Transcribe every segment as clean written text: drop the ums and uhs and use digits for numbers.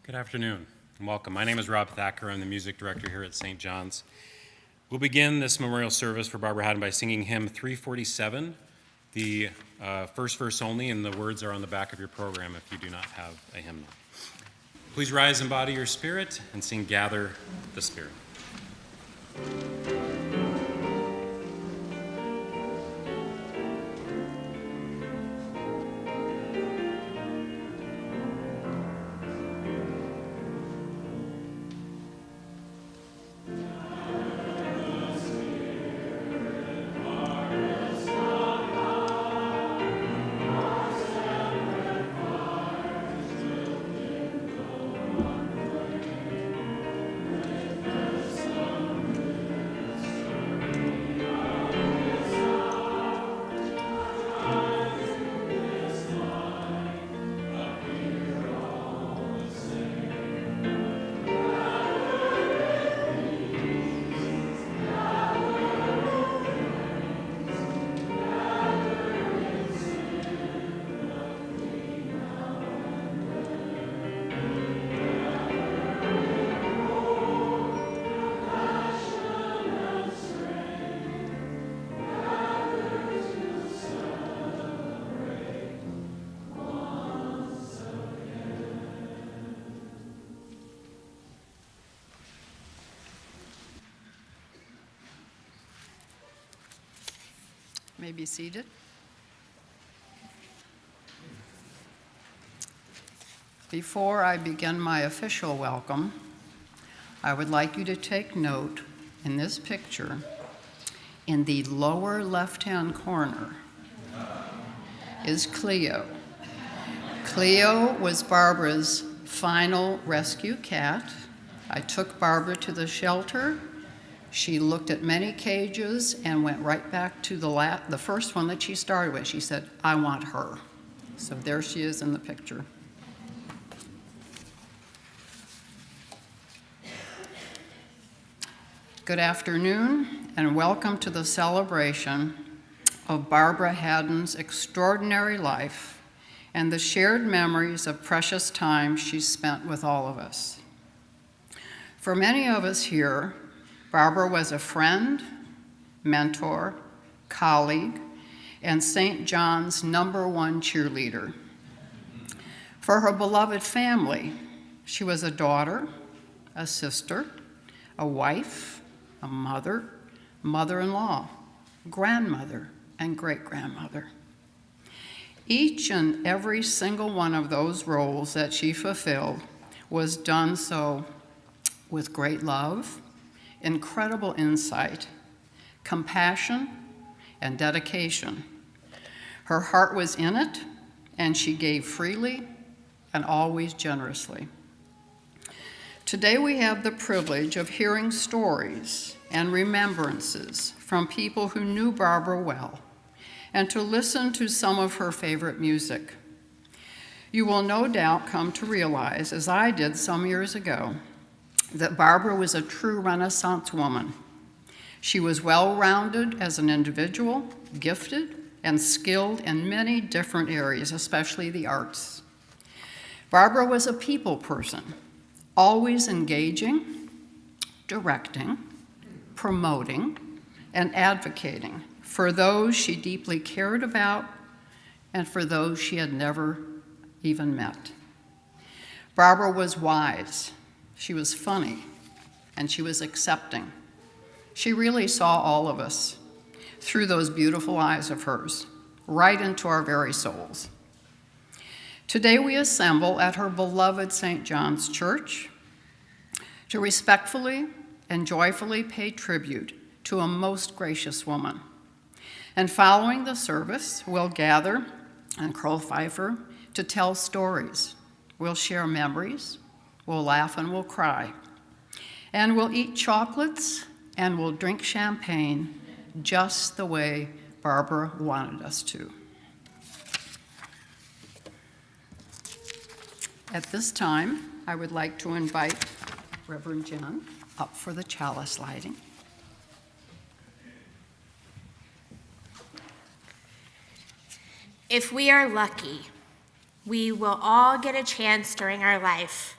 Good afternoon and welcome. My name is Rob Thacker. I'm the music director here at St. John's. We'll begin this memorial service for Barbara Hadden by singing hymn 347, the first verse only, and the words are on the back of your program if you do not have a hymnal. Please rise, embody your spirit, and sing Gather the Spirit. May be seated. Before I begin my official welcome, I would like you to take note in this picture, in the lower left-hand corner, is Cleo. Cleo was Barbara's final rescue cat. I took Barbara to the shelter. She looked at many cages and went right back to the first one that she started with. She said, I want her. So there she is in the picture. Good afternoon and welcome to the celebration of Barbara Hadden's extraordinary life and the shared memories of precious time she spent with all of us. For many of us here, Barbara was a friend, mentor, colleague, and St. John's #1 cheerleader. For her beloved family, she was a daughter, a sister, a wife, a mother, mother-in-law, grandmother, and great-grandmother. Each and every single one of those roles that she fulfilled was done so with great love, incredible insight, compassion, and dedication. Her heart was in it, and she gave freely and always generously. Today we have the privilege of hearing stories and remembrances from people who knew Barbara well, and to listen to some of her favorite music. You will no doubt come to realize, as I did some years ago, that Barbara was a true Renaissance woman. She was well-rounded as an individual, gifted, and skilled in many different areas, especially the arts. Barbara was a people person, always engaging, directing, promoting, and advocating for those she deeply cared about and for those she had never even met. Barbara was wise. She was funny, and she was accepting. She really saw all of us through those beautiful eyes of hers, right into our very souls. Today we assemble at her beloved St. John's Church to respectfully and joyfully pay tribute to a most gracious woman. And following the service, we'll gather and Crow Pfeiffer to tell stories. We'll share memories. We'll laugh and we'll cry. And we'll eat chocolates and we'll drink champagne just the way Barbara wanted us to. At this time, I would like to invite Reverend Jenn up for the chalice lighting. If we are lucky, we will all get a chance during our life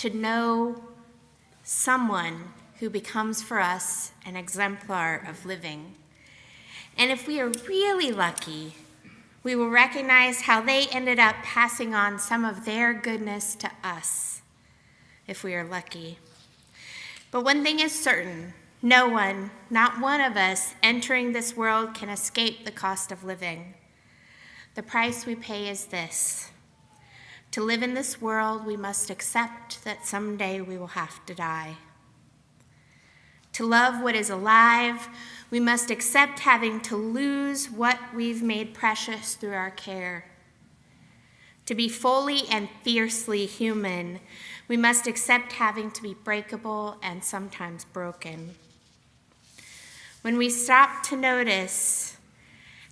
to know someone who becomes for us an exemplar of living. And if we are really lucky, we will recognize how they ended up passing on some of their goodness to us, if we are lucky. But one thing is certain, no one, not one of us, entering this world can escape the cost of living. The price we pay is this: to live in this world, we must accept that someday we will have to die. To love what is alive, we must accept having to lose what we've made precious through our care. To be fully and fiercely human, we must accept having to be breakable and sometimes broken. When we stop to notice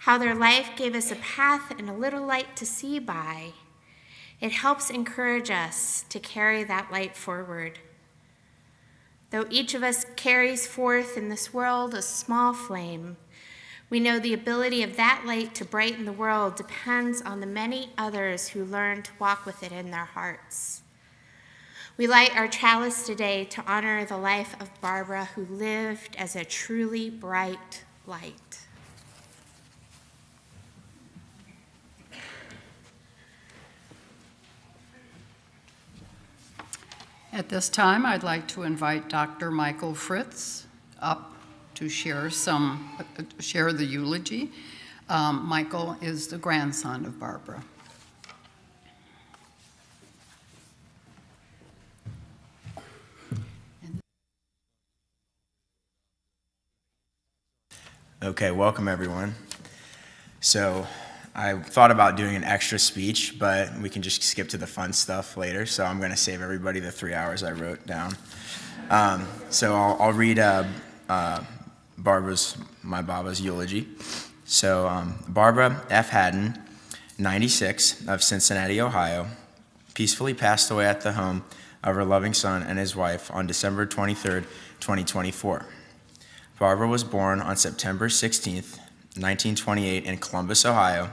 how their life gave us a path and a little light to see by, it helps encourage us to carry that light forward. Though each of us carries forth in this world a small flame, we know the ability of that light to brighten the world depends on the many others who learn to walk with it in their hearts. We light our chalice today to honor the life of Barbara, who lived as a truly bright light. At this time, I'd like to invite Dr. Michael Fritz up to share the eulogy. Michael is the grandson of Barbara. Okay, welcome everyone. So I thought about doing an extra speech, but we can just skip to the fun stuff later. So I'm going to save everybody the 3 hours I wrote down. So I'll read my Baba's eulogy. So Barbara F. Hadden, 96, of Cincinnati, Ohio, peacefully passed away at the home of her loving son and his wife on December 23rd, 2024. Barbara was born on September 16th, 1928 in Columbus, Ohio.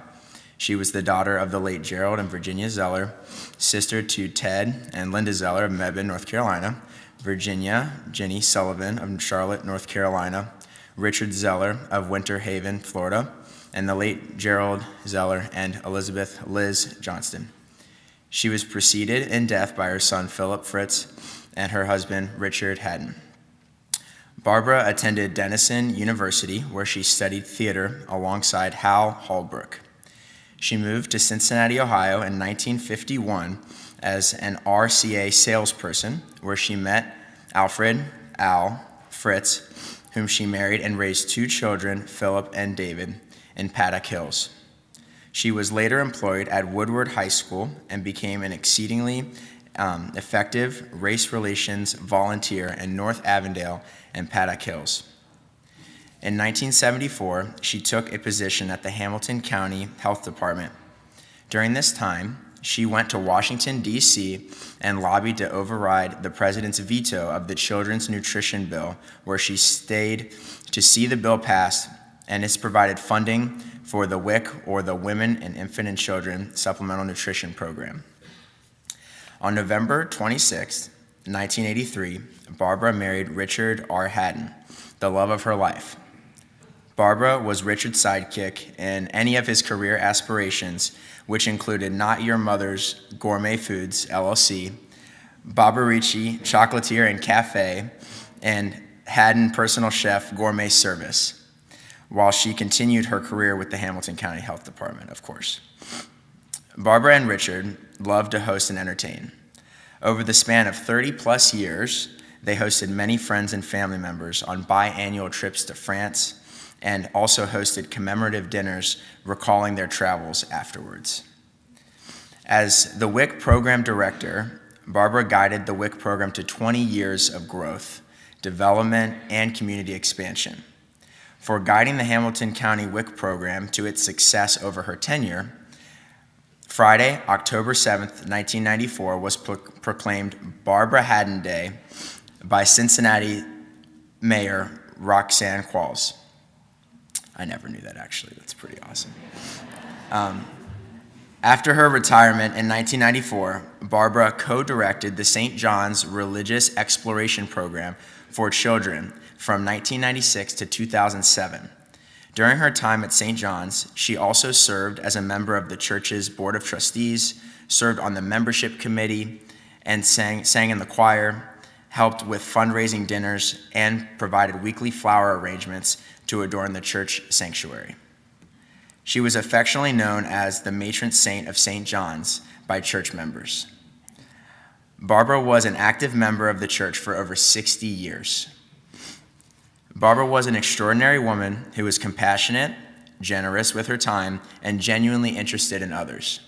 She was the daughter of the late Gerald and Virginia Zeller, sister to Ted and Linda Zeller of Mebane, North Carolina, Virginia Jenny Sullivan of Charlotte, North Carolina, Richard Zeller of Winter Haven, Florida, and the late Gerald Zeller and Elizabeth Liz Johnston. She was preceded in death by her son Philip Fritz and her husband Richard Hadden. Barbara attended Denison University, where she studied theater alongside Hal Holbrook. She moved to Cincinnati, Ohio in 1951 as an RCA salesperson, where she met Alfred Al Fritz, whom she married and raised 2 children, Philip and David, in Paddock Hills. She was later employed at Woodward High School and became an exceedingly effective race relations volunteer in North Avondale and Paddock Hills. In 1974, she took a position at the Hamilton County Health Department. During this time, she went to Washington, D.C., and lobbied to override the president's veto of the Children's Nutrition Bill, where she stayed to see the bill passed, and has provided funding for the WIC, or the Women and Infant and Children Supplemental Nutrition Program. On November 26, 1983, Barbara married Richard R. Hadden, the love of her life. Barbara was Richard's sidekick in any of his career aspirations, which included Not Your Mother's Gourmet Foods, LLC, Barbarici Chocolatier and Cafe, and Hadden Personal Chef Gourmet Service, while she continued her career with the Hamilton County Health Department, of course. Barbara and Richard loved to host and entertain. Over the span of 30-plus years, they hosted many friends and family members on biannual trips to France and also hosted commemorative dinners recalling their travels afterwards. As the WIC program director, Barbara guided the WIC program to 20 years of growth, development, and community expansion. For guiding the Hamilton County WIC program to its success over her tenure, Friday, October 7th, 1994, was proclaimed Barbara Hadden Day by Cincinnati Mayor Roxanne Qualls. I never knew that, actually. That's pretty awesome. After her retirement in 1994, Barbara co-directed the St. John's Religious Exploration Program for children from 1996 to 2007. During her time at St. John's, she also served as a member of the church's Board of Trustees, served on the membership committee, and sang in the choir, helped with fundraising dinners, and provided weekly flower arrangements to adorn the church sanctuary. She was affectionately known as the matron saint of St. John's by church members. Barbara was an active member of the church for over 60 years. Barbara was an extraordinary woman who was compassionate, generous with her time, and genuinely interested in others.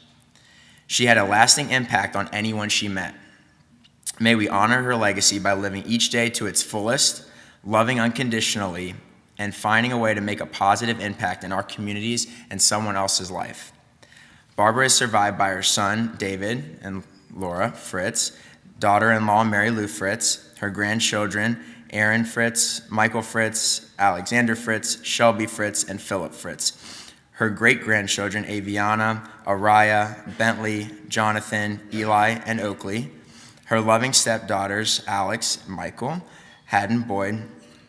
She had a lasting impact on anyone she met. May we honor her legacy by living each day to its fullest, loving unconditionally, and finding a way to make a positive impact in our communities and someone else's life. Barbara is survived by her son, David and Laura Fritz, daughter-in-law, Mary Lou Fritz, her grandchildren, Aaron Fritz, Michael Fritz, Alexander Fritz, Shelby Fritz, and Philip Fritz. Her great-grandchildren, Aviana, Araya, Bentley, Jonathan, Eli, and Oakley. Her loving stepdaughters, Alex, Michael, Hadden Boyd,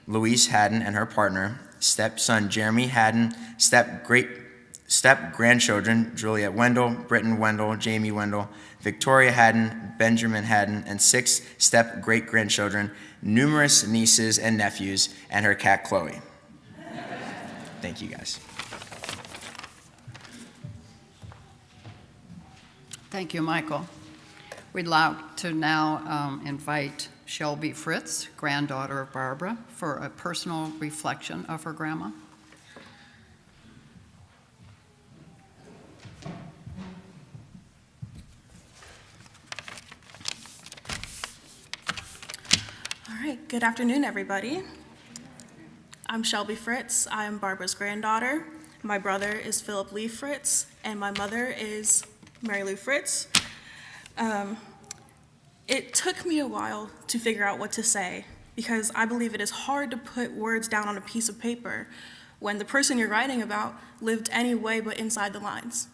Louise Hadden and her partner, stepson Jeremy Hadden, step-grandchildren Juliet Wendell, Britton Wendell, Jamie Wendell, Victoria Hadden, Benjamin Hadden, and 6 step-great-grandchildren, numerous nieces and nephews, and her cat Chloe. Thank you, guys. Thank you, Michael. We'd like to now invite Shelby Fritz, granddaughter of Barbara, for a personal reflection of her grandma. All right, good afternoon, everybody. I'm Shelby Fritz. I am Barbara's granddaughter. My brother is Philip Lee Fritz, and my mother is Mary Lou Fritz. It took me a while to figure out what to say because I believe it is hard to put words down on a piece of paper when the person you're writing about lived any way but inside the lines.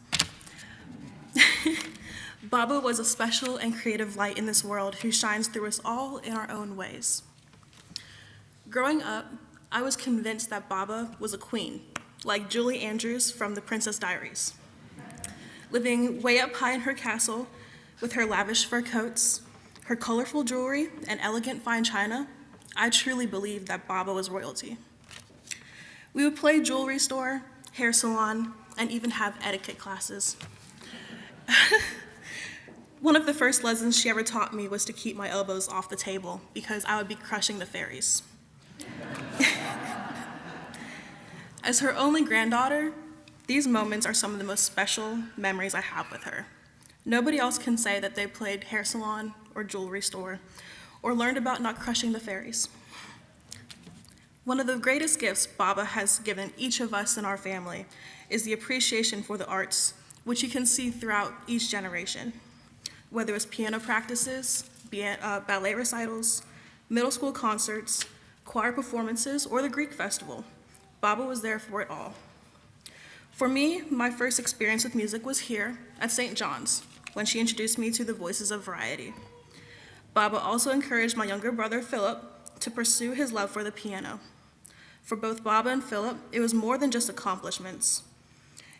Baba was a special and creative light in this world who shines through us all in our own ways. Growing up, I was convinced that Baba was a queen, like Julie Andrews from The Princess Diaries. Living way up high in her castle with her lavish fur coats, her colorful jewelry, and elegant fine china, I truly believed that Baba was royalty. We would play jewelry store, hair salon, and even have etiquette classes. One of the first lessons she ever taught me was to keep my elbows off the table because I would be crushing the fairies. As her only granddaughter, these moments are some of the most special memories I have with her. Nobody else can say that they played hair salon or jewelry store or learned about not crushing the fairies. One of the greatest gifts Baba has given each of us in our family is the appreciation for the arts, which you can see throughout each generation. Whether it's piano practices, ballet recitals, middle school concerts, choir performances, or the Greek festival, Baba was there for it all. For me, my first experience with music was here at St. John's, when she introduced me to the Voices of Variety. Baba also encouraged my younger brother, Philip, to pursue his love for the piano. For both Baba and Philip, it was more than just accomplishments.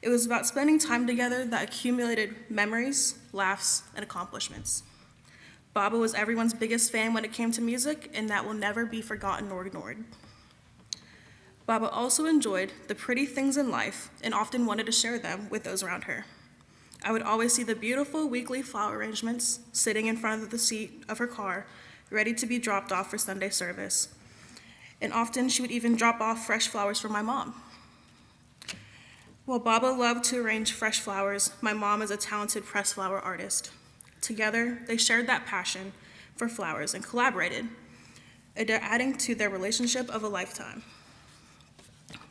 It was about spending time together that accumulated memories, laughs, and accomplishments. Baba was everyone's biggest fan when it came to music, and that will never be forgotten or ignored. Baba also enjoyed the pretty things in life and often wanted to share them with those around her. I would always see the beautiful weekly flower arrangements sitting in front of the seat of her car, ready to be dropped off for Sunday service. And often she would even drop off fresh flowers for my mom. While Baba loved to arrange fresh flowers, my mom is a talented pressed flower artist. Together, they shared that passion for flowers and collaborated, adding to their relationship of a lifetime.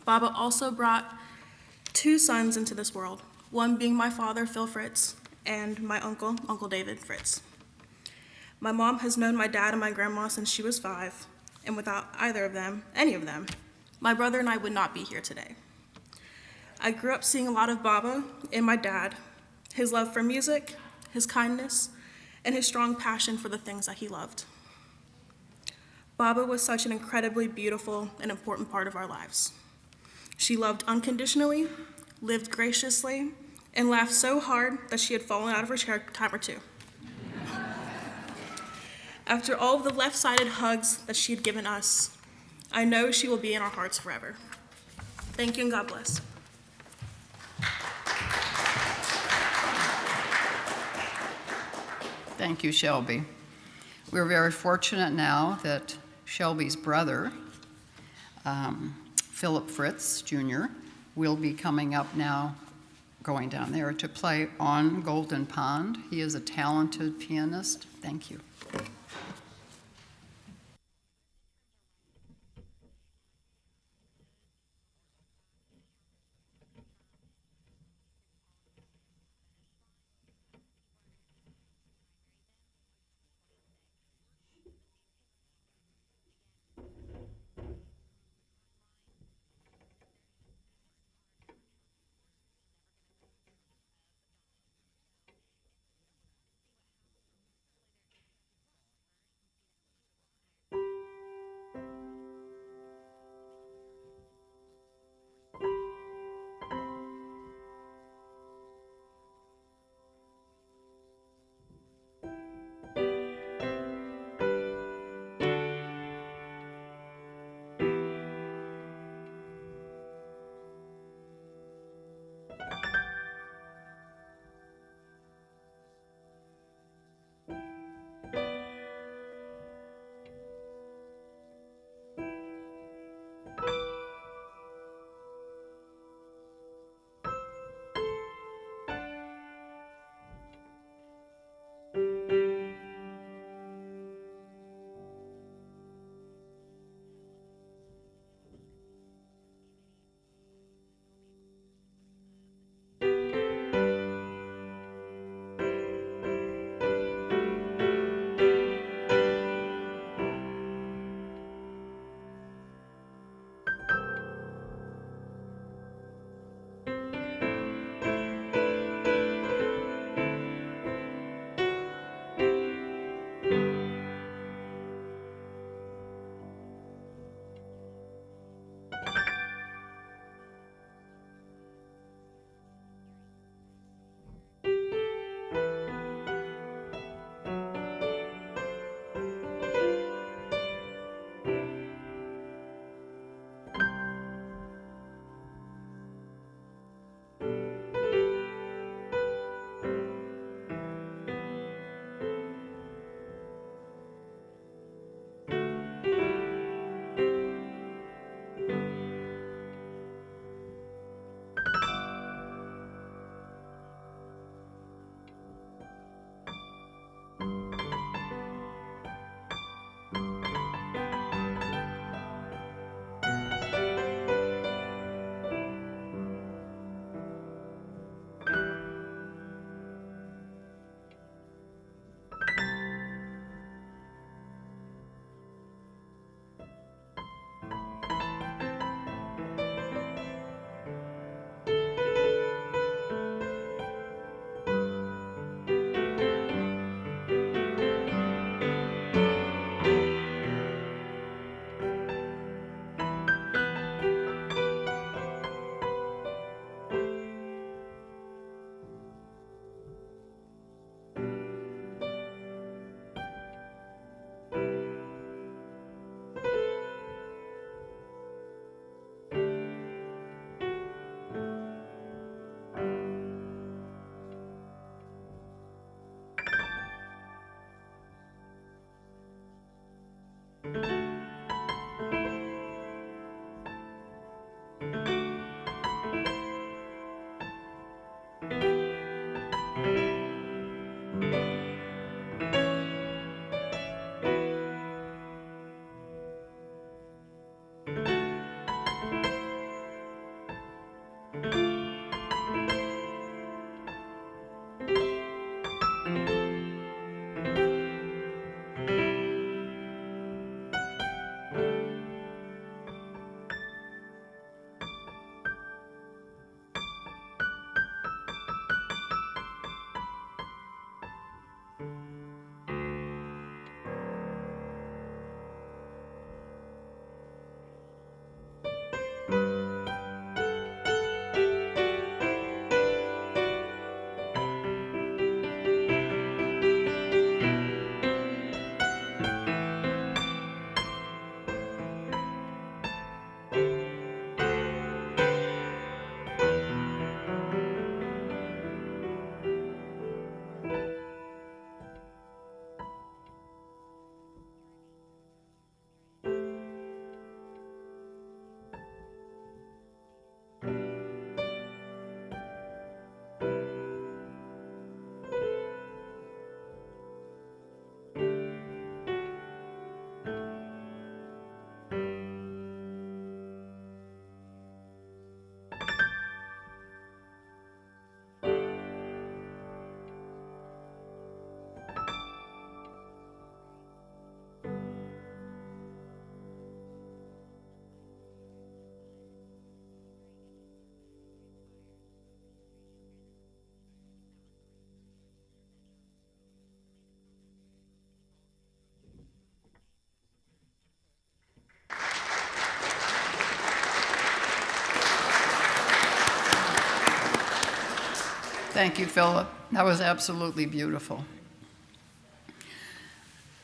Baba also brought 2 sons into this world, one being my father, Phil Fritz, and my uncle, Uncle David Fritz. My mom has known my dad and my grandma since she was 5, and without either of them, any of them, my brother and I would not be here today. I grew up seeing a lot of Baba in my dad, his love for music, his kindness, and his strong passion for the things that he loved. Baba was such an incredibly beautiful and important part of our lives. She loved unconditionally, lived graciously, and laughed so hard that she had fallen out of her chair a time or two. After all of the left-sided hugs that she had given us, I know she will be in our hearts forever. Thank you and God bless. Thank you, Shelby. We're very fortunate now that Shelby's brother, Philip Fritz Jr., will be coming up now, going down there to play on Golden Pond. He is a talented pianist. Thank you. Thank you, Philip. That was absolutely beautiful.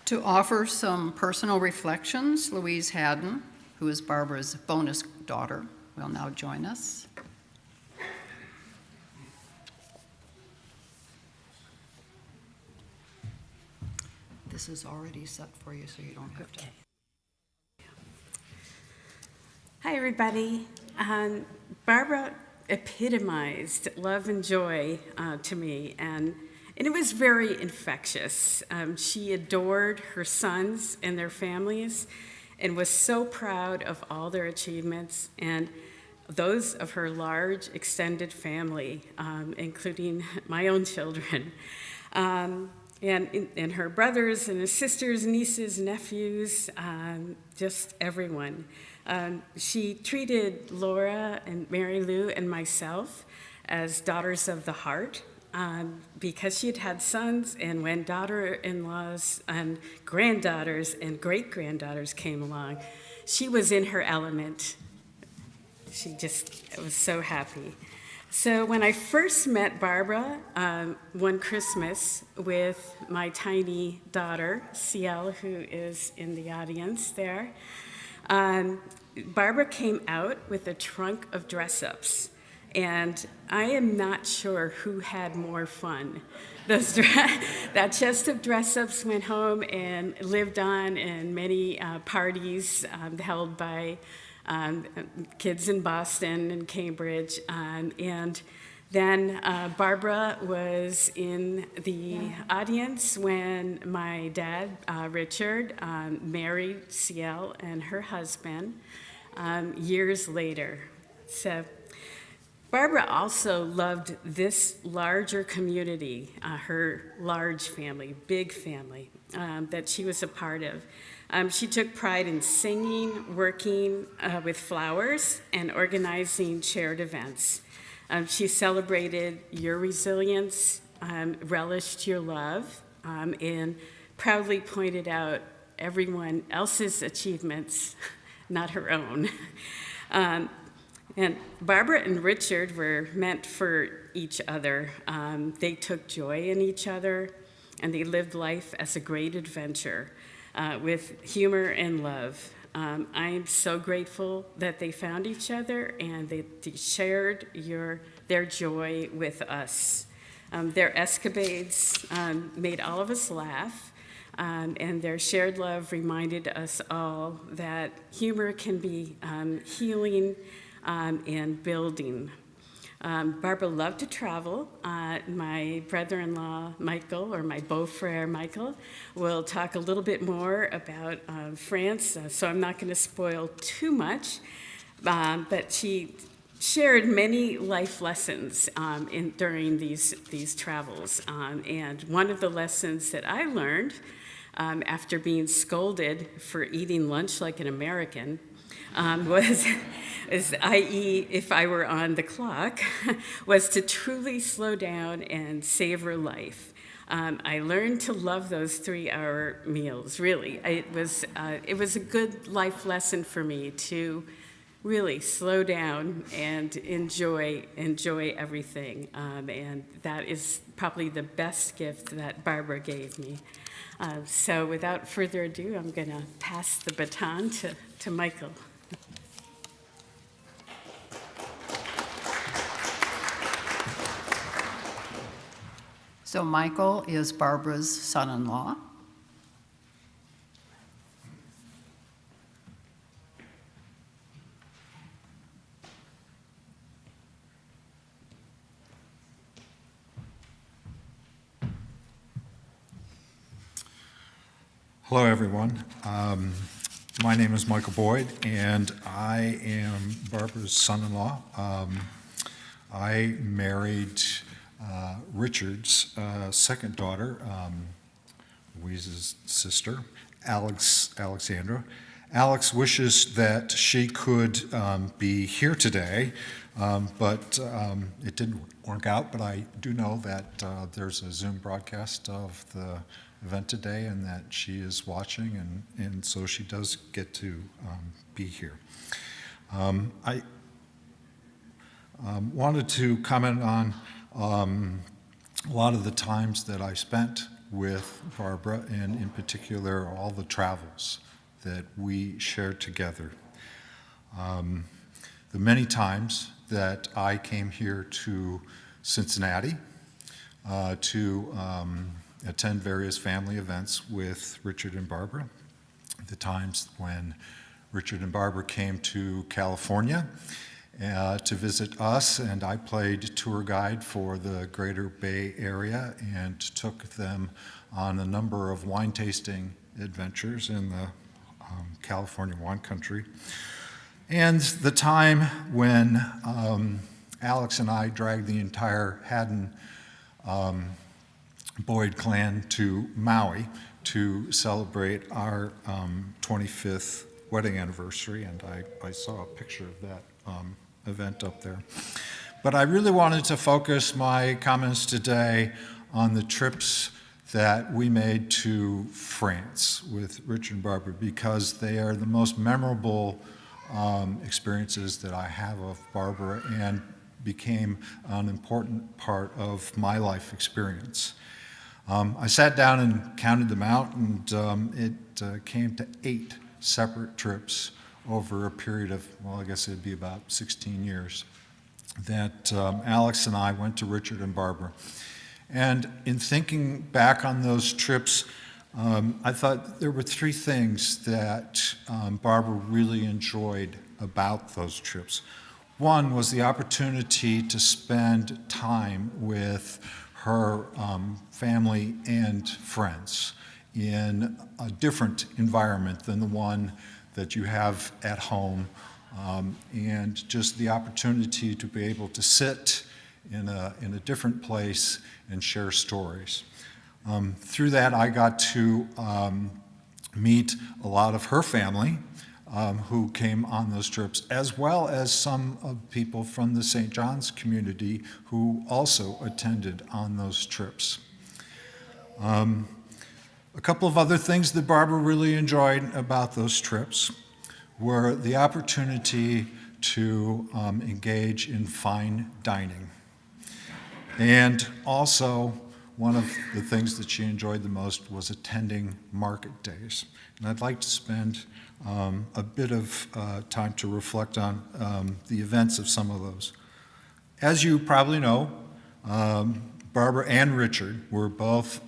To offer some personal reflections, Louise Hadden, who is Barbara's bonus daughter, will now join us. This is already set for you, so you don't have to. Hi, everybody. Barbara epitomized love and joy to me, and it was very infectious. She adored her sons and their families and was so proud of all their achievements and those of her large extended family, including my own children. And her brothers and his sisters, nieces, nephews, just everyone. She treated Laura and Mary Lou and myself as daughters of the heart because she had had sons, and when daughter-in-laws and granddaughters and great-granddaughters came along, she was in her element. She just was so happy. So when I first met Barbara one Christmas with my tiny daughter, Ciel, who is in the audience there, Barbara came out with a trunk of dress-ups, and I am not sure who had more fun. That chest of dress-ups went home and lived on in many parties held by kids in Boston and Cambridge, and then Barbara was in the audience when my dad, Richard, married Ciel and her husband years later. So Barbara also loved this larger community, her large family, big family, that she was a part of. She took pride in singing, working with flowers, and organizing shared events. She celebrated your resilience, relished your love, and proudly pointed out everyone else's achievements, not her own. And Barbara and Richard were meant for each other. They took joy in each other, and they lived life as a great adventure with humor and love. I'm so grateful that they found each other and they shared their joy with us. Their escapades made all of us laugh, and their shared love reminded us all that humor can be healing and building. Barbara loved to travel. My brother-in-law, Michael, or my beau-frere, Michael, will talk a little bit more about France, so I'm not going to spoil too much, but she shared many life lessons during these travels. And one of the lessons that I learned after being scolded for eating lunch like an American i.e., if I were on the clock, was to truly slow down and savor life. I learned to love those 3-hour meals, really. It was a good life lesson for me to really slow down and enjoy everything. And that is probably the best gift that Barbara gave me. So without further ado, I'm going to pass the baton to Michael. So Michael is Barbara's son-in-law. Hello, everyone. My name is Michael Boyd, and I am Barbara's son-in-law. I married Richard's second daughter, Louise's sister, Alexandra. Alex wishes that she could be here today, but it didn't work out. But I do know that there's a Zoom broadcast of the event today and that she is watching, and so she does get to be here. I wanted to comment on a lot of the times that I spent with Barbara, and in particular all the travels that we shared together. The many times that I came here to Cincinnati to attend various family events with Richard and Barbara, the times when Richard and Barbara came to California to visit us, and I played tour guide for the Greater Bay Area and took them on a number of wine tasting adventures in the California wine country. And the time when Alex and I dragged the entire Hadden Boyd clan to Maui to celebrate our 25th wedding anniversary, and I saw a picture of that event up there. But I really wanted to focus my comments today on the trips that we made to France with Richard and Barbara, because they are the most memorable experiences that I have of Barbara and became an important part of my life experience. I sat down and counted them out, and it came to 8 separate trips over a period of, well, I guess it'd be about 16 years, that Alex and I went to Richard and Barbara. And in thinking back on those trips, I thought there were 3 things that Barbara really enjoyed about those trips. One was the opportunity to spend time with her family and friends in a different environment than the one that you have at home, and just the opportunity to be able to sit in a different place and share stories. Through that, I got to meet a lot of her family who came on those trips, as well as some of people from the St. John's community who also attended on those trips. A couple of other things that Barbara really enjoyed about those trips were the opportunity to engage in fine dining. And also, one of the things that she enjoyed the most was attending market days. And I'd like to spend a bit of time to reflect on the events of some of those. As you probably know, Barbara and Richard were both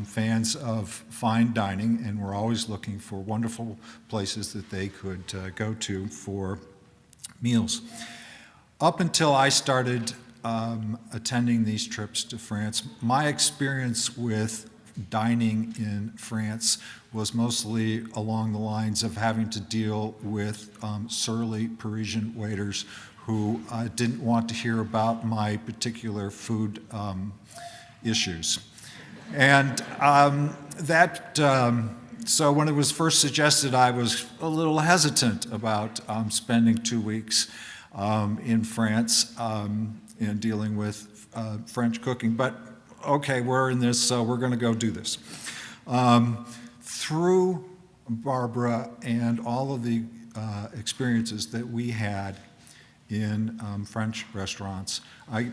fans of fine dining and were always looking for wonderful places that they could go to for meals. Up until I started attending these trips to France, my experience with dining in France was mostly along the lines of having to deal with surly Parisian waiters who didn't want to hear about my particular food issues. And so when it was first suggested, I was a little hesitant about spending 2 weeks in France and dealing with French cooking. But okay, we're in this, so we're going to go do this. Through Barbara and all of the experiences that we had in French restaurants, I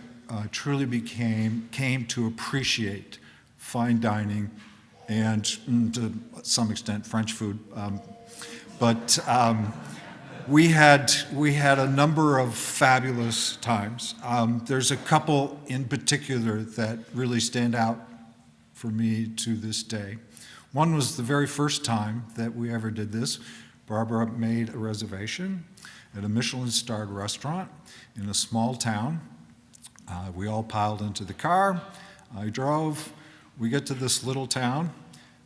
truly came to appreciate fine dining and to some extent French food. But we had a number of fabulous times. There's a couple in particular that really stand out for me to this day. One was the very first time that we ever did this. Barbara made a reservation at a Michelin-starred restaurant in a small town. We all piled into the car. I drove. We get to this little town.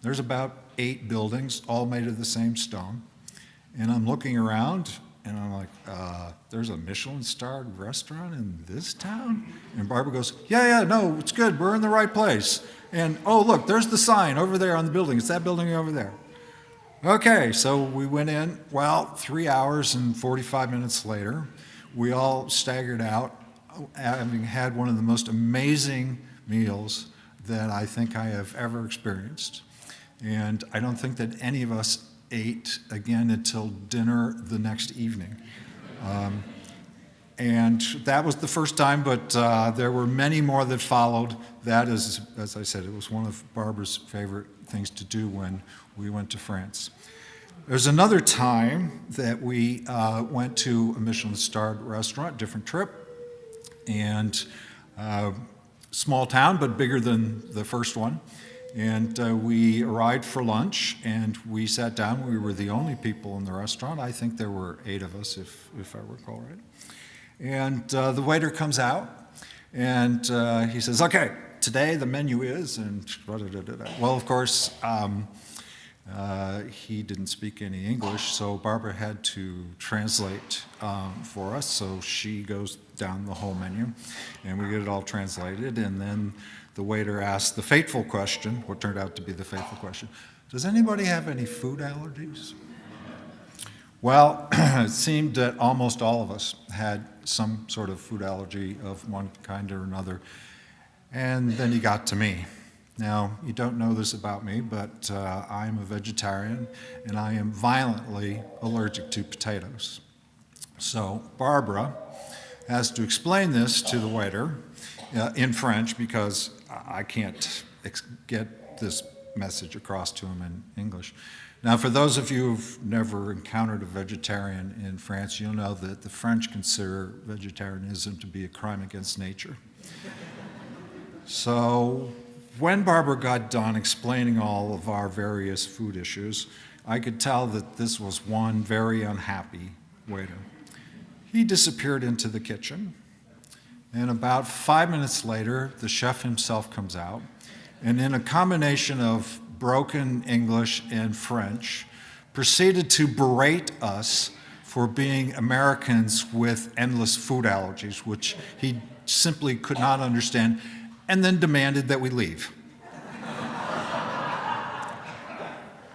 There's about 8 buildings, all made of the same stone. And I'm looking around, and I'm like, there's a Michelin-starred restaurant in this town? And Barbara goes, yeah, no, it's good. We're in the right place. And, oh, look, there's the sign over there on the building. It's that building over there. Okay, so we went in. Well, 3 hours and 45 minutes later, we all staggered out, having had one of the most amazing meals that I think I have ever experienced. And I don't think that any of us ate again until dinner the next evening. And that was the first time, but there were many more that followed. That is, as I said, it was one of Barbara's favorite things to do when we went to France. There's another time that we went to a Michelin-starred restaurant, different trip, and small town, but bigger than the first one. And we arrived for lunch, and we sat down. We were the only people in the restaurant. I think there were 8 of us, if I recall right. And the waiter comes out, and he says, "Okay, today the menu is," and well, of course, he didn't speak any English, so Barbara had to translate for us. So she goes down the whole menu, and we get it all translated, and then the waiter asked the fateful question, what turned out to be the fateful question: does anybody have any food allergies? Well, it seemed that almost all of us had some sort of food allergy of one kind or another. And then he got to me. Now, you don't know this about me, but I'm a vegetarian, and I am violently allergic to potatoes. So Barbara has to explain this to the waiter in French, because I can't get this message across to him in English. Now, for those of you who've never encountered a vegetarian in France, you'll know that the French consider vegetarianism to be a crime against nature. So when Barbara got done explaining all of our various food issues, I could tell that this was one very unhappy waiter. He disappeared into the kitchen, and about 5 minutes later, the chef himself comes out, and in a combination of broken English and French, proceeded to berate us for being Americans with endless food allergies, which he simply could not understand, and then demanded that we leave.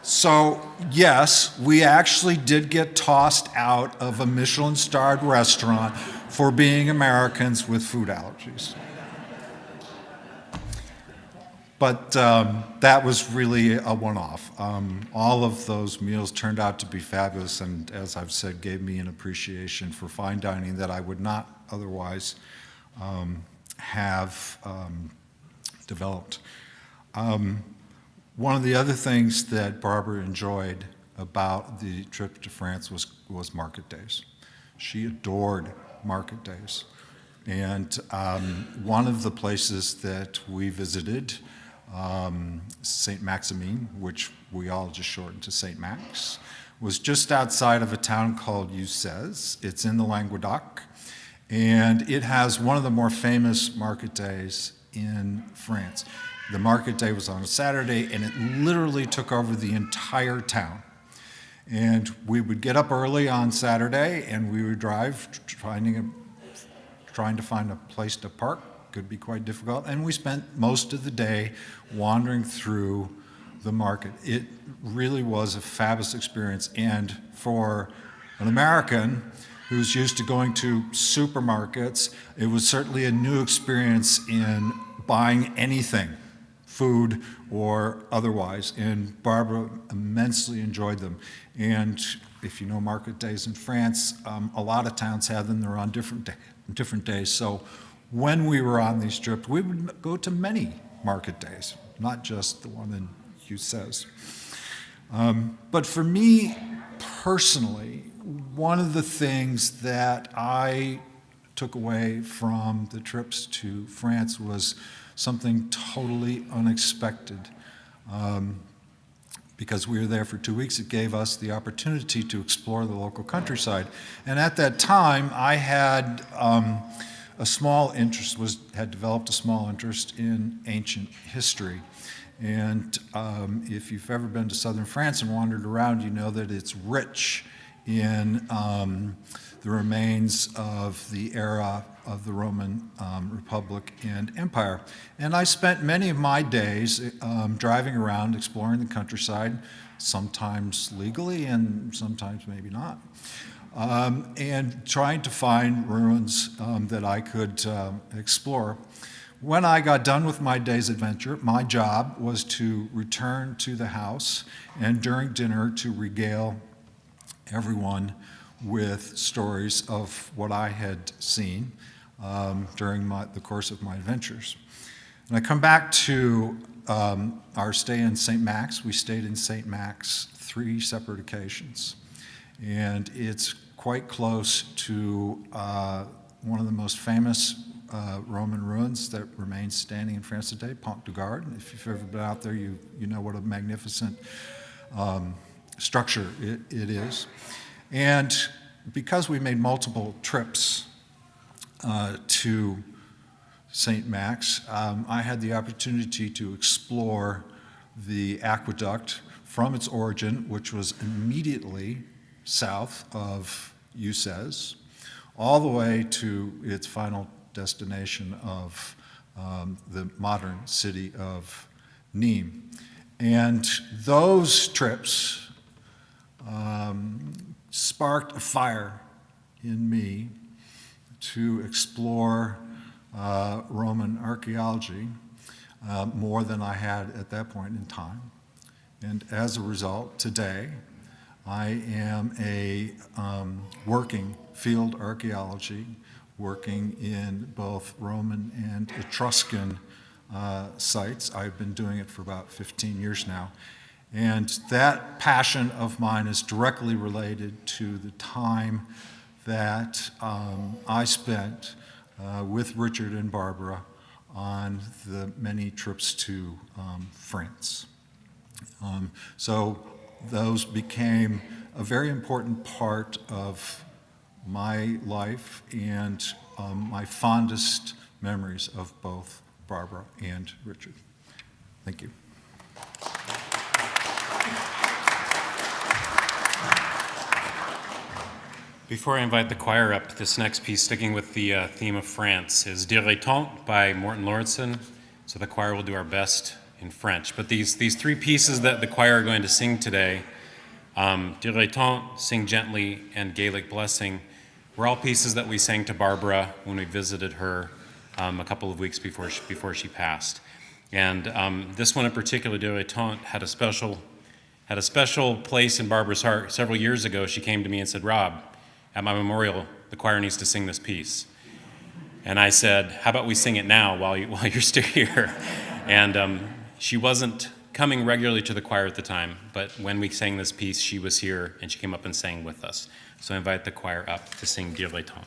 So, yes, we actually did get tossed out of a Michelin-starred restaurant for being Americans with food allergies. But that was really a one-off. All of those meals turned out to be fabulous, and as I've said, gave me an appreciation for fine dining that I would not otherwise have developed. One of the other things that Barbara enjoyed about the trip to France was market days. She adored market days. And one of the places that we visited, St. Maximin, which we all just shortened to St. Max, was just outside of a town called ICUUW. It's in the Languedoc, and it has one of the more famous market days in France. The market day was on a Saturday, and it literally took over the entire town. And we would get up early on Saturday, and we would drive, trying to find a place to park. Could be quite difficult, and we spent most of the day wandering through the market. It really was a fabulous experience, and for an American who's used to going to supermarkets, it was certainly a new experience in buying anything, food or otherwise, and Barbara immensely enjoyed them. And if you know market days in France, a lot of towns have them. They're on different days. So when we were on these trips, we would go to many market days, not just the one in ICUUW. But for me personally, one of the things that I took away from the trips to France was something totally unexpected. Because we were there for 2 weeks, it gave us the opportunity to explore the local countryside. And at that time, I had had developed a small interest in ancient history. And if you've ever been to southern France and wandered around, you know that it's rich in the remains of the era of the Roman Republic and Empire. And I spent many of my days driving around, exploring the countryside, sometimes legally and sometimes maybe not, and trying to find ruins that I could explore. When I got done with my day's adventure, my job was to return to the house and during dinner to regale everyone with stories of what I had seen during the course of my adventures. And I come back to our stay in St. Max. We stayed in St. Max 3 separate occasions. And it's quite close to one of the most famous Roman ruins that remains standing in France today, Pont du Gard. If you've ever been out there, you know what a magnificent structure it is. And because we made multiple trips to St. Max, I had the opportunity to explore the aqueduct from its origin, which was immediately south of ICUUW, all the way to its final destination of the modern city of Nîmes. And those trips sparked a fire in me to explore Roman archaeology more than I had at that point in time. And as a result, today, I am a working field archaeology, working in both Roman and Etruscan sites. I've been doing it for about 15 years now. And that passion of mine is directly related to the time that I spent with Richard and Barbara on the many trips to France. So those became a very important part of my life and my fondest memories of both Barbara and Richard. Thank you. Before I invite the choir up, this next piece, sticking with the theme of France, is Dilettante by Morten Lauritsen. So the choir will do our best in French. But these 3 pieces that the choir are going to sing today, Dilettante, Sing Gently, and Gaelic Blessing, were all pieces that we sang to Barbara when we visited her a couple of weeks before she passed. And this one in particular, Dilettante, had a special place in Barbara's heart. Several years ago, she came to me and said, "Rob, at my memorial, the choir needs to sing this piece." And I said, "How about we sing it now while you're still here?" And she wasn't coming regularly to the choir at the time, but when we sang this piece, she was here and she came up and sang with us. So I invite the choir up to sing Dilettante.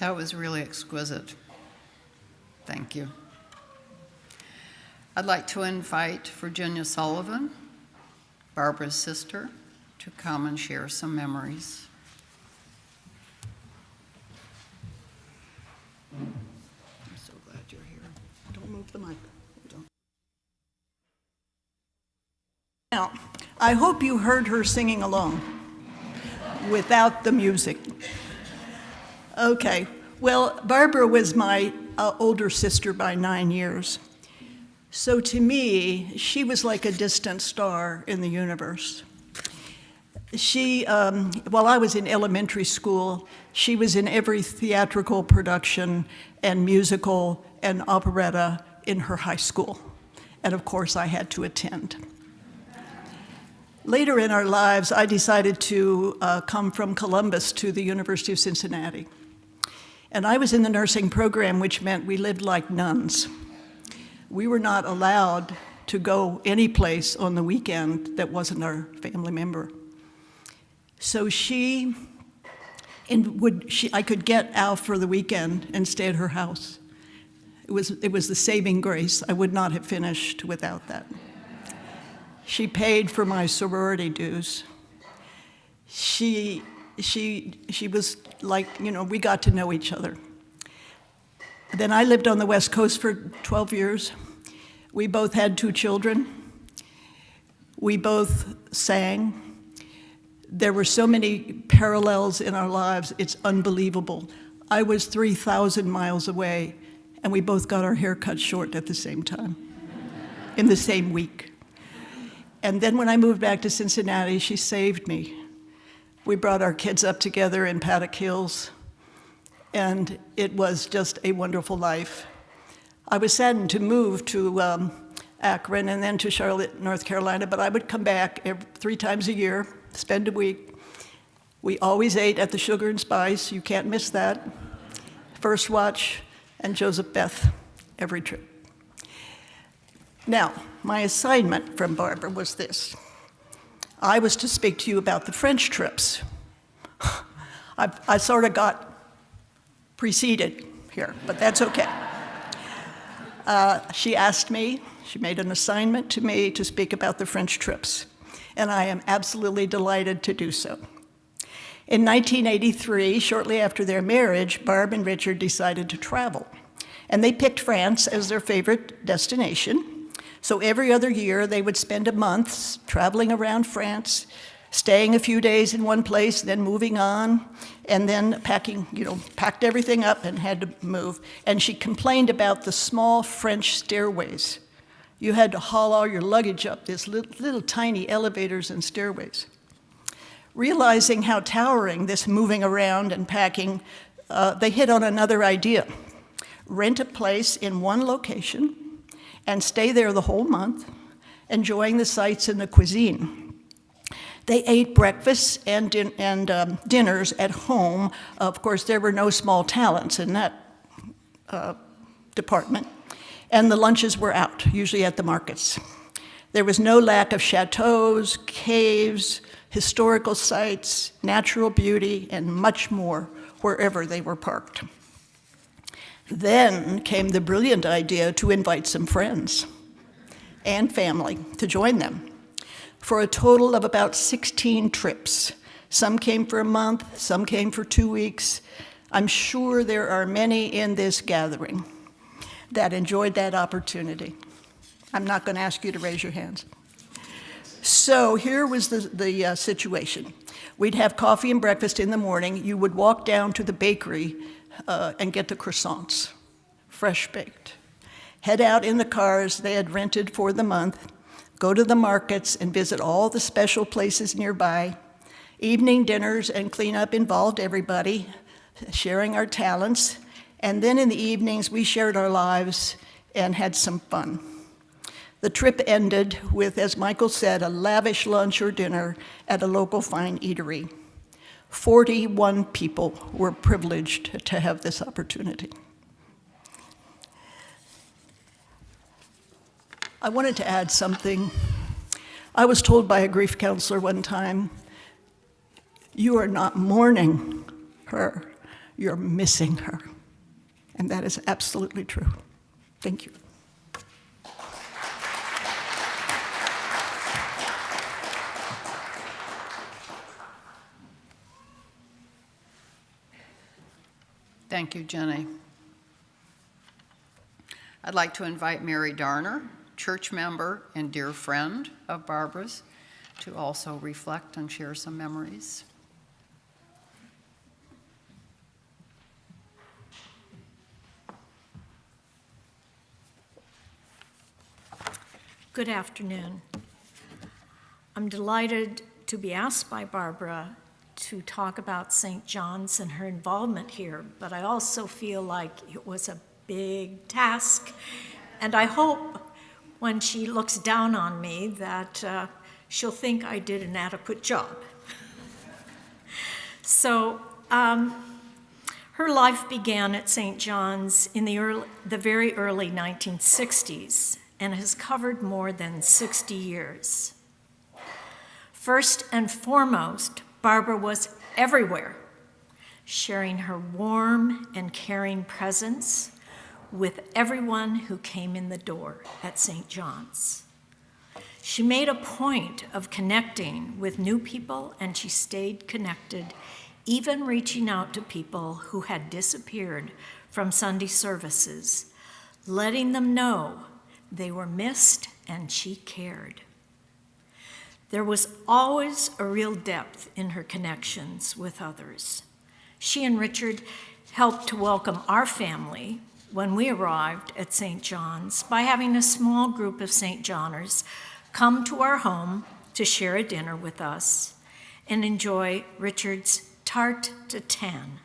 That was really exquisite. Thank you. I'd like to invite Virginia Sullivan, Barbara's sister, to come and share some memories. I'm so glad you're here. Don't move the mic. Don't. Now, I hope you heard her singing along without the music. Okay, well, Barbara was my older sister by 9 years. So to me, she was like a distant star in the universe. She, while I was in elementary school, she was in every theatrical production and musical and operetta in her high school. And of course, I had to attend. Later in our lives, I decided to come from Columbus to the University of Cincinnati. And I was in the nursing program, which meant we lived like nuns. We were not allowed to go any place on the weekend that wasn't our family member. So I could get out for the weekend and stay at her house. It was the saving grace. I would not have finished without that. She paid for my sorority dues. She was like, we got to know each other. Then I lived on the West Coast for 12 years. We both had 2 children. We both sang. There were so many parallels in our lives, it's unbelievable. I was 3,000 miles away, and we both got our hair cut short at the same time, in the same week. And then when I moved back to Cincinnati, she saved me. We brought our kids up together in Paddock Hills, and it was just a wonderful life. I was saddened to move to Akron and then to Charlotte, North Carolina, but I would come back 3 times a year, spend a week. We always ate at the Sugar and Spice, you can't miss that. First Watch and Joseph Beth every trip. Now, my assignment from Barbara was this. I was to speak to you about the French trips. I sort of got preceded here, but that's okay. She asked me, she made an assignment to me to speak about the French trips, and I am absolutely delighted to do so. In 1983, shortly after their marriage, Barb and Richard decided to travel, and they picked France as their favorite destination. So every other year, they would spend a month traveling around France, staying a few days in one place, then moving on, and then packed everything up and had to move. And she complained about the small French stairways. You had to haul all your luggage up these little tiny elevators and stairways. Realizing how towering this moving around and packing, they hit on another idea. Rent a place in one location and stay there the whole month, enjoying the sights and the cuisine. They ate breakfasts and dinners at home. Of course, there were no small talents in that department. And the lunches were out, usually at the markets. There was no lack of chateaus, caves, historical sites, natural beauty, and much more wherever they were parked. Then came the brilliant idea to invite some friends and family to join them for a total of about 16 trips. Some came for a month, some came for 2 weeks. I'm sure there are many in this gathering that enjoyed that opportunity. I'm not going to ask you to raise your hands. So here was the situation. We'd have coffee and breakfast in the morning. You would walk down to the bakery and get the croissants, fresh baked. Head out in the cars they had rented for the month, go to the markets and visit all the special places nearby. Evening dinners and cleanup involved everybody, sharing our talents. And then in the evenings, we shared our lives and had some fun. The trip ended with, as Michael said, a lavish lunch or dinner at a local fine eatery. 41 people were privileged to have this opportunity. I wanted to add something. I was told by a grief counselor one time, "You are not mourning her, you're missing her. And that is absolutely true. Thank you. Thank you, Jenny. I'd like to invite Mary Darner, church member and dear friend of Barbara's, to also reflect and share some memories. Good afternoon. I'm delighted to be asked by Barbara to talk about St. John's and her involvement here, but I also feel like it was a big task, and I hope when she looks down on me that she'll think I did an adequate job. So, her life began at St. John's in the very early 1960s and has covered more than 60 years. First and foremost, Barbara was everywhere, sharing her warm and caring presence with everyone who came in the door at St. John's. She made a point of connecting with new people, and she stayed connected, even reaching out to people who had disappeared from Sunday services, letting them know they were missed and she cared. There was always a real depth in her connections with others. She and Richard helped to welcome our family when we arrived at St. John's by having a small group of St. Johners come to our home to share a dinner with us and enjoy Richard's tarte tatin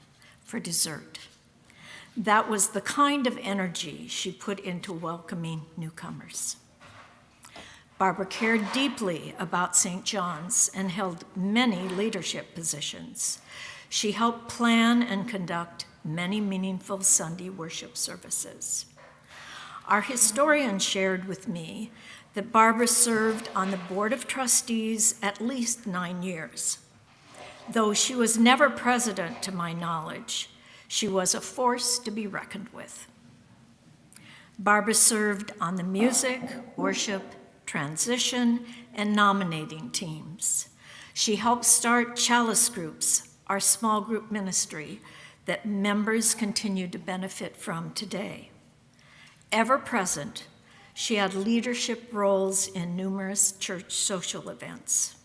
for dessert. That was the kind of energy she put into welcoming newcomers. Barbara cared deeply about St. John's and held many leadership positions. She helped plan and conduct many meaningful Sunday worship services. Our historian shared with me that Barbara served on the Board of Trustees at least 9 years. Though she was never president to my knowledge, she was a force to be reckoned with. Barbara served on the music, worship, transition, and nominating teams. She helped start chalice groups, our small group ministry that members continue to benefit from today. Ever present, she had leadership roles in numerous church social events.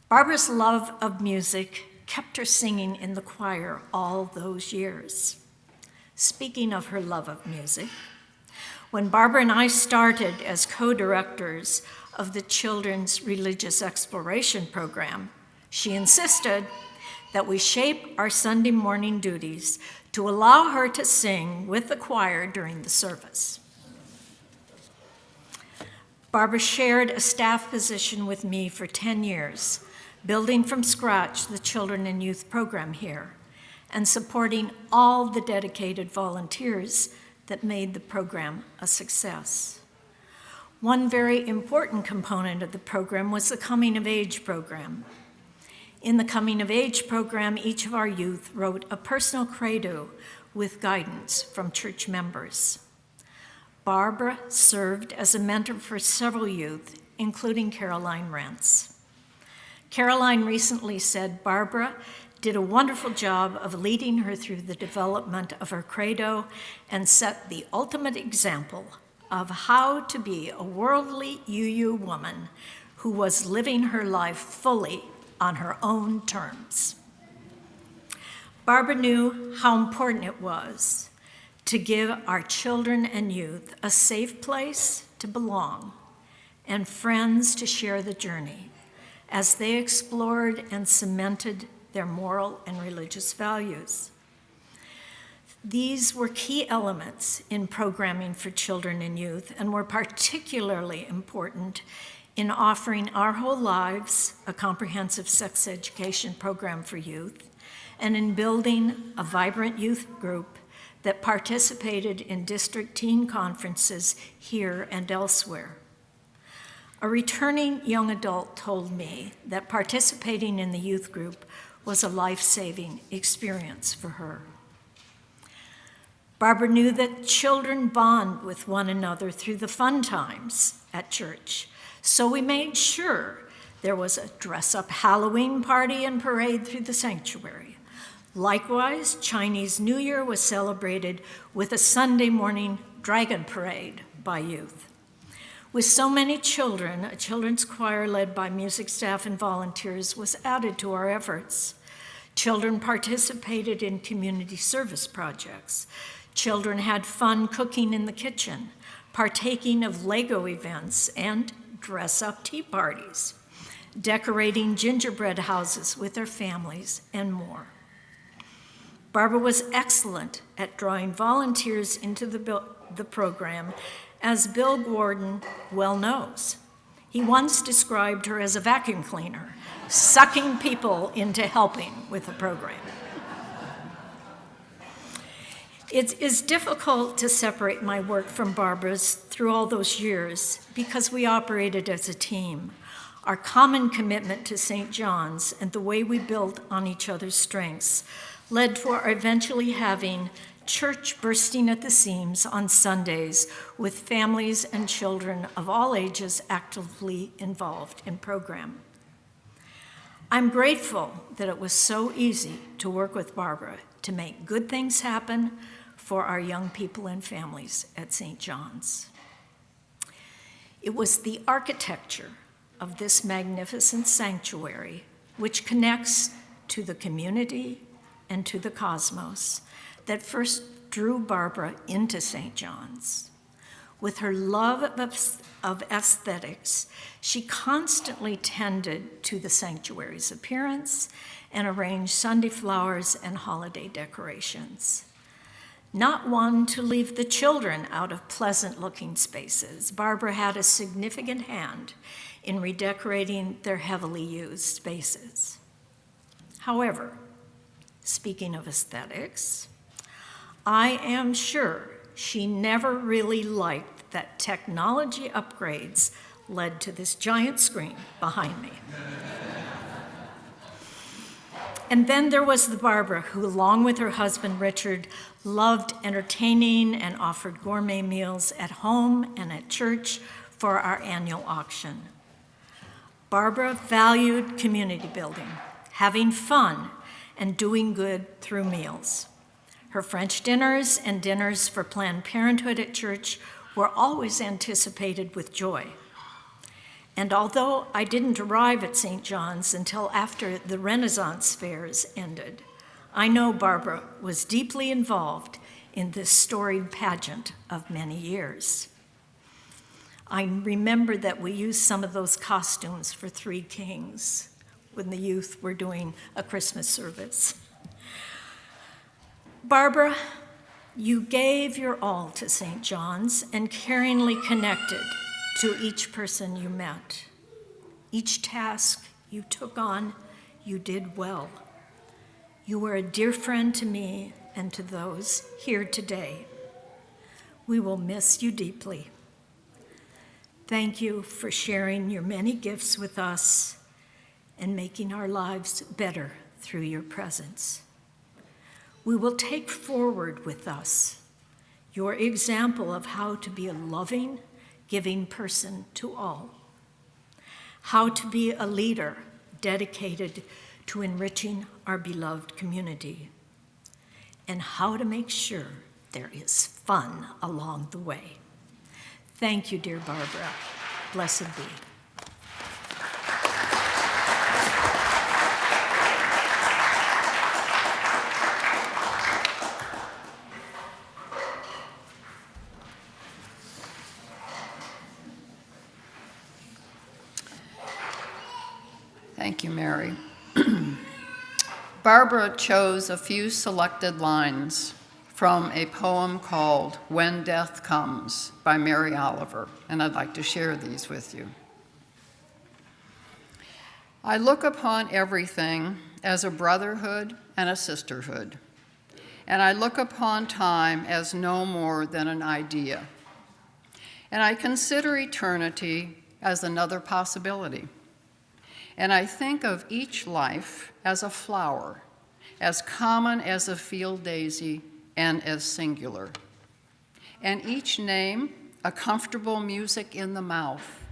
Barbara's love of music kept her singing in the choir all those years. Speaking of her love of music, when Barbara and I started as co-directors of the Children's Religious Exploration Program, she insisted that we shape our Sunday morning duties to allow her to sing with the choir during the service. Barbara shared a staff position with me for 10 years, building from scratch the children and youth program here, and supporting all the dedicated volunteers that made the program a success. One very important component of the program was the Coming of Age program. In the Coming of Age program, each of our youth wrote a personal credo with guidance from church members. Barbara served as a mentor for several youth, including Caroline Rentz. Caroline recently said Barbara did a wonderful job of leading her through the development of her credo and set the ultimate example of how to be a worldly ICUUW woman who was living her life fully on her own terms. Barbara knew how important it was to give our children and youth a safe place to belong and friends to share the journey as they explored and cemented their moral and religious values. These were key elements in programming for children and youth and were particularly important in offering Our Whole Lives, a comprehensive sex education program for youth, and in building a vibrant youth group that participated in district teen conferences here and elsewhere. A returning young adult told me that participating in the youth group was a life-saving experience for her. Barbara knew that children bond with one another through the fun times at church, so we made sure there was a dress-up Halloween party and parade through the sanctuary. Likewise, Chinese New Year was celebrated with a Sunday morning dragon parade by youth. With so many children, a children's choir led by music staff and volunteers was added to our efforts. Children participated in community service projects. Children had fun cooking in the kitchen, partaking of Lego events and dress-up tea parties, decorating gingerbread houses with their families, and more. Barbara was excellent at drawing volunteers into the program, as Bill Gordon well knows. He once described her as a vacuum cleaner, sucking people into helping with the program. It is difficult to separate my work from Barbara's through all those years because we operated as a team. Our common commitment to St. John's and the way we built on each other's strengths led to our eventually having church bursting at the seams on Sundays with families and children of all ages actively involved in program. I'm grateful that it was so easy to work with Barbara to make good things happen for our young people and families at St. John's. It was the architecture of this magnificent sanctuary, which connects to the community and to the cosmos, that first drew Barbara into St. John's. With her love of aesthetics, she constantly tended to the sanctuary's appearance and arranged Sunday flowers and holiday decorations. Not one to leave the children out of pleasant-looking spaces, Barbara had a significant hand in redecorating their heavily used spaces. However, speaking of aesthetics, I am sure she never really liked that technology upgrades led to this giant screen behind me. And then there was the Barbara who, along with her husband Richard, loved entertaining and offered gourmet meals at home and at church for our annual auction. Barbara valued community building, having fun, and doing good through meals. Her French dinners and dinners for Planned Parenthood at church were always anticipated with joy. And although I didn't arrive at St. John's until after the Renaissance fairs ended, I know Barbara was deeply involved in this storied pageant of many years. I remember that we used some of those costumes for Three Kings when the youth were doing a Christmas service. Barbara, you gave your all to St. John's and caringly connected to each person you met. Each task you took on, you did well. You were a dear friend to me and to those here today. We will miss you deeply. Thank you for sharing your many gifts with us and making our lives better through your presence. We will take forward with us your example of how to be a loving, giving person to all, how to be a leader dedicated to enriching our beloved community, and how to make sure there is fun along the way. Thank you, dear Barbara. Blessed be. Thank you, Mary. Barbara chose a few selected lines from a poem called When Death Comes by Mary Oliver, and I'd like to share these with you. I look upon everything as a brotherhood and a sisterhood, and I look upon time as no more than an idea, and I consider eternity as another possibility. And I think of each life as a flower, as common as a field daisy and as singular. And each name, a comfortable music in the mouth,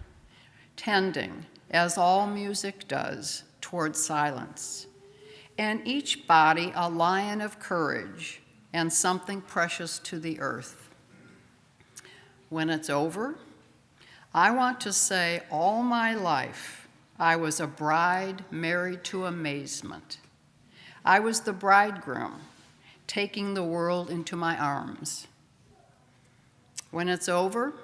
tending, as all music does, toward silence. And each body a lion of courage and something precious to the earth. When it's over, I want to say all my life, I was a bride married to amazement. I was the bridegroom, taking the world into my arms. When it's over,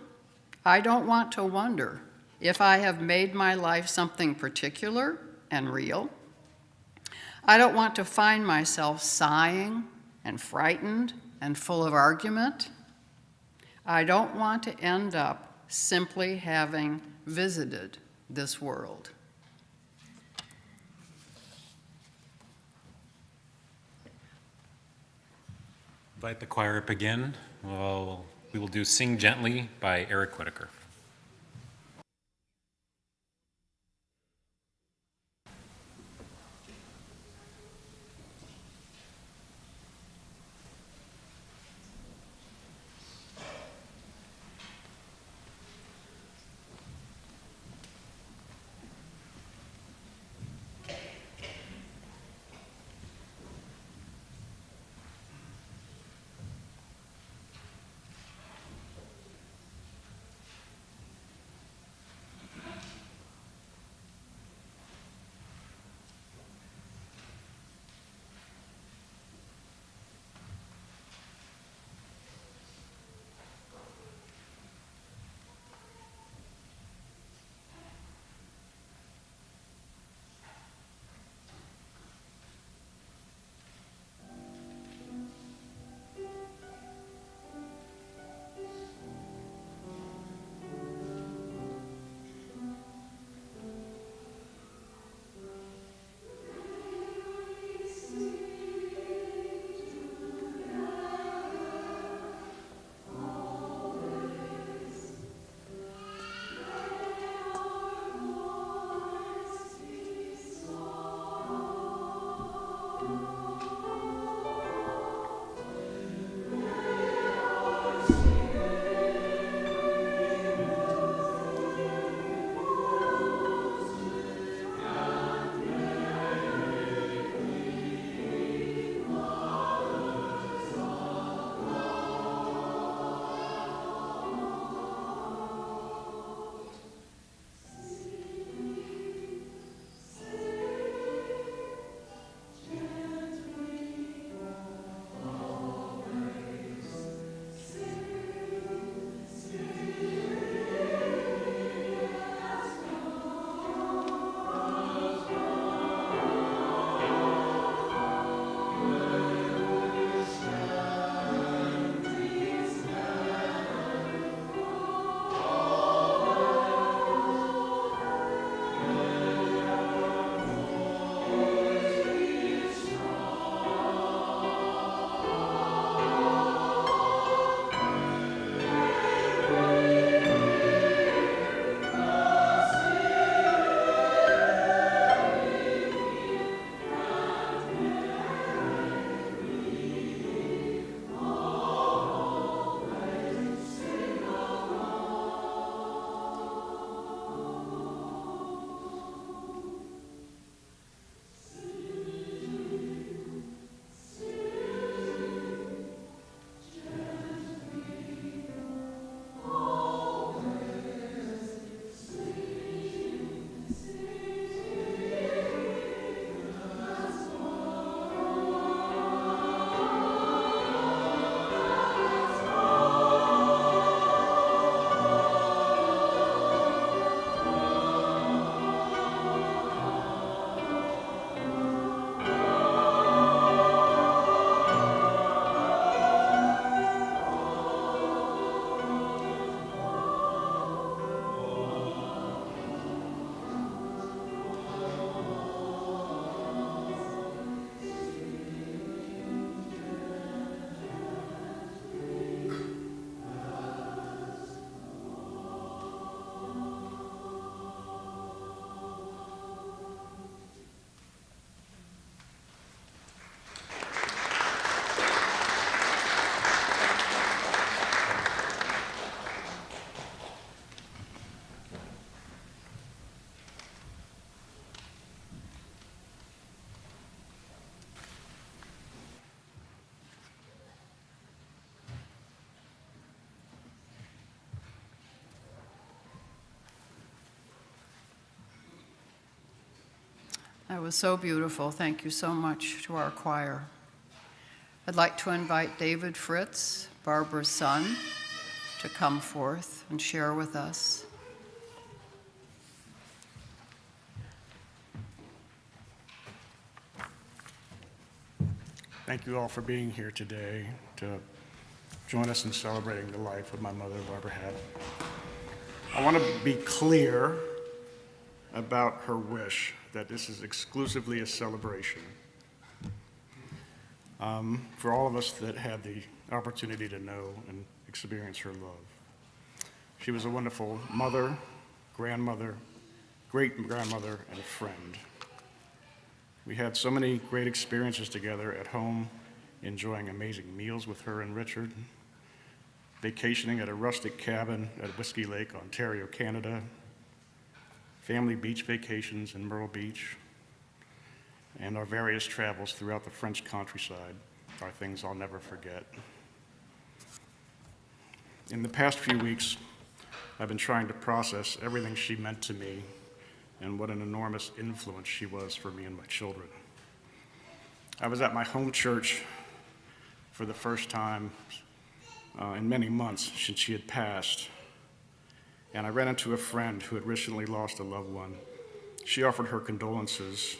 I don't want to wonder if I have made my life something particular and real. I don't want to find myself sighing and frightened and full of argument. I don't want to end up simply having visited this world. Invite the choir up again. We will do Sing Gently by Eric Whitaker. That was so beautiful. Thank you so much to our choir. I'd like to invite David Fritz, Barbara's son, to come forth and share with us. Thank you all for being here today to join us in celebrating the life of my mother, Barbara Hadden. I want to be clear about her wish that this is exclusively a celebration for all of us that had the opportunity to know and experience her love. She was a wonderful mother, grandmother, great-grandmother, and a friend. We had so many great experiences together at home, enjoying amazing meals with her and Richard, vacationing at a rustic cabin at Whiskey Lake, Ontario, Canada, family beach vacations in Myrtle Beach, and our various travels throughout the French countryside are things I'll never forget. In the past few weeks, I've been trying to process everything she meant to me and what an enormous influence she was for me and my children. I was at my home church for the first time in many months since she had passed, and I ran into a friend who had recently lost a loved one. She offered her condolences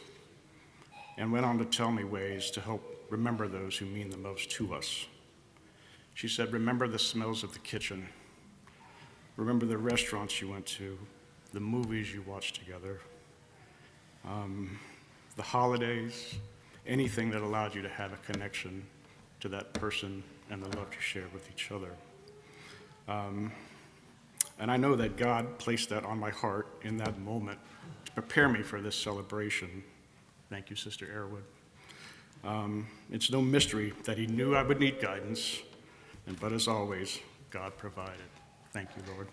and went on to tell me ways to help remember those who mean the most to us. She said, remember the smells of the kitchen, remember the restaurants you went to, the movies you watched together, the holidays, anything that allowed you to have a connection to that person and the love you shared with each other. And I know that God placed that on my heart in that moment to prepare me for this celebration. Thank you, Sister Airwood. It's no mystery that he knew I would need guidance, but as always, God provided. Thank you, Lord.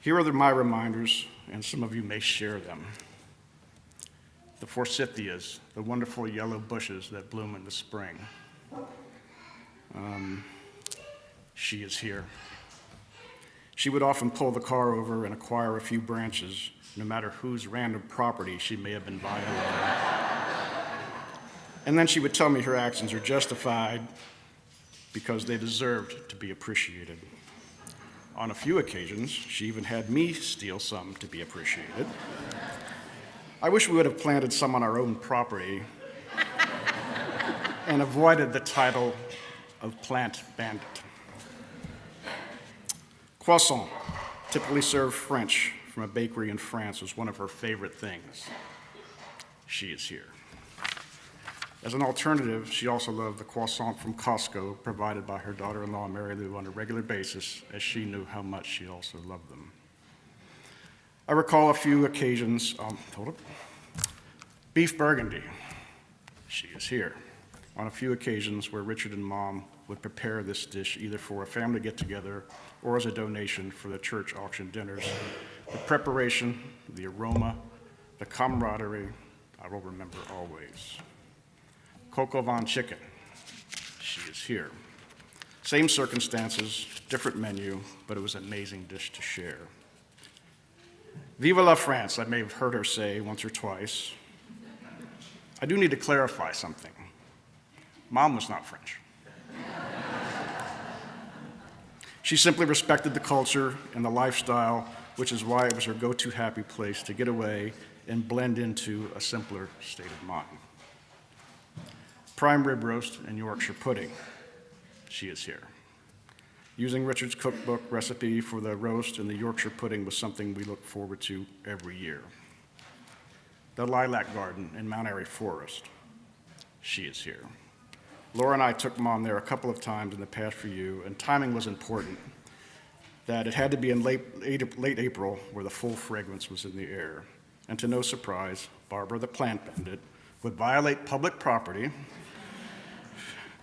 Here are my reminders, and some of you may share them. The forsythias, the wonderful yellow bushes that bloom in the spring. She is here. She would often pull the car over and acquire a few branches, no matter whose random property she may have been violating. And then she would tell me her actions are justified because they deserved to be appreciated. On a few occasions, she even had me steal some to be appreciated. I wish we would have planted some on our own property and avoided the title of plant bandit. Croissant, typically served French from a bakery in France, was one of her favorite things. She is here. As an alternative, she also loved the croissant from Costco, provided by her daughter-in-law, Mary Lou, on a regular basis, as she knew how much she also loved them. I recall a few occasions, beef burgundy, she is here, on a few occasions where Richard and Mom would prepare this dish either for a family get-together or as a donation for the church auction dinners. The preparation, the aroma, the camaraderie, I will remember always. Coq au vin chicken, she is here. Same circumstances, different menu, but it was an amazing dish to share. Vive la France, I may have heard her say once or twice. I do need to clarify something. Mom was not French. She simply respected the culture and the lifestyle, which is why it was her go-to happy place to get away and blend into a simpler state of mind. Prime rib roast and Yorkshire pudding, she is here. Using Richard's cookbook recipe for the roast and the Yorkshire pudding was something we look forward to every year. The lilac garden in Mount Airy Forest, she is here. Laura and I took Mom there a couple of times in the past few years, and timing was important, that it had to be in late April where the full fragrance was in the air. And to no surprise, Barbara, the plant bandit, would violate public property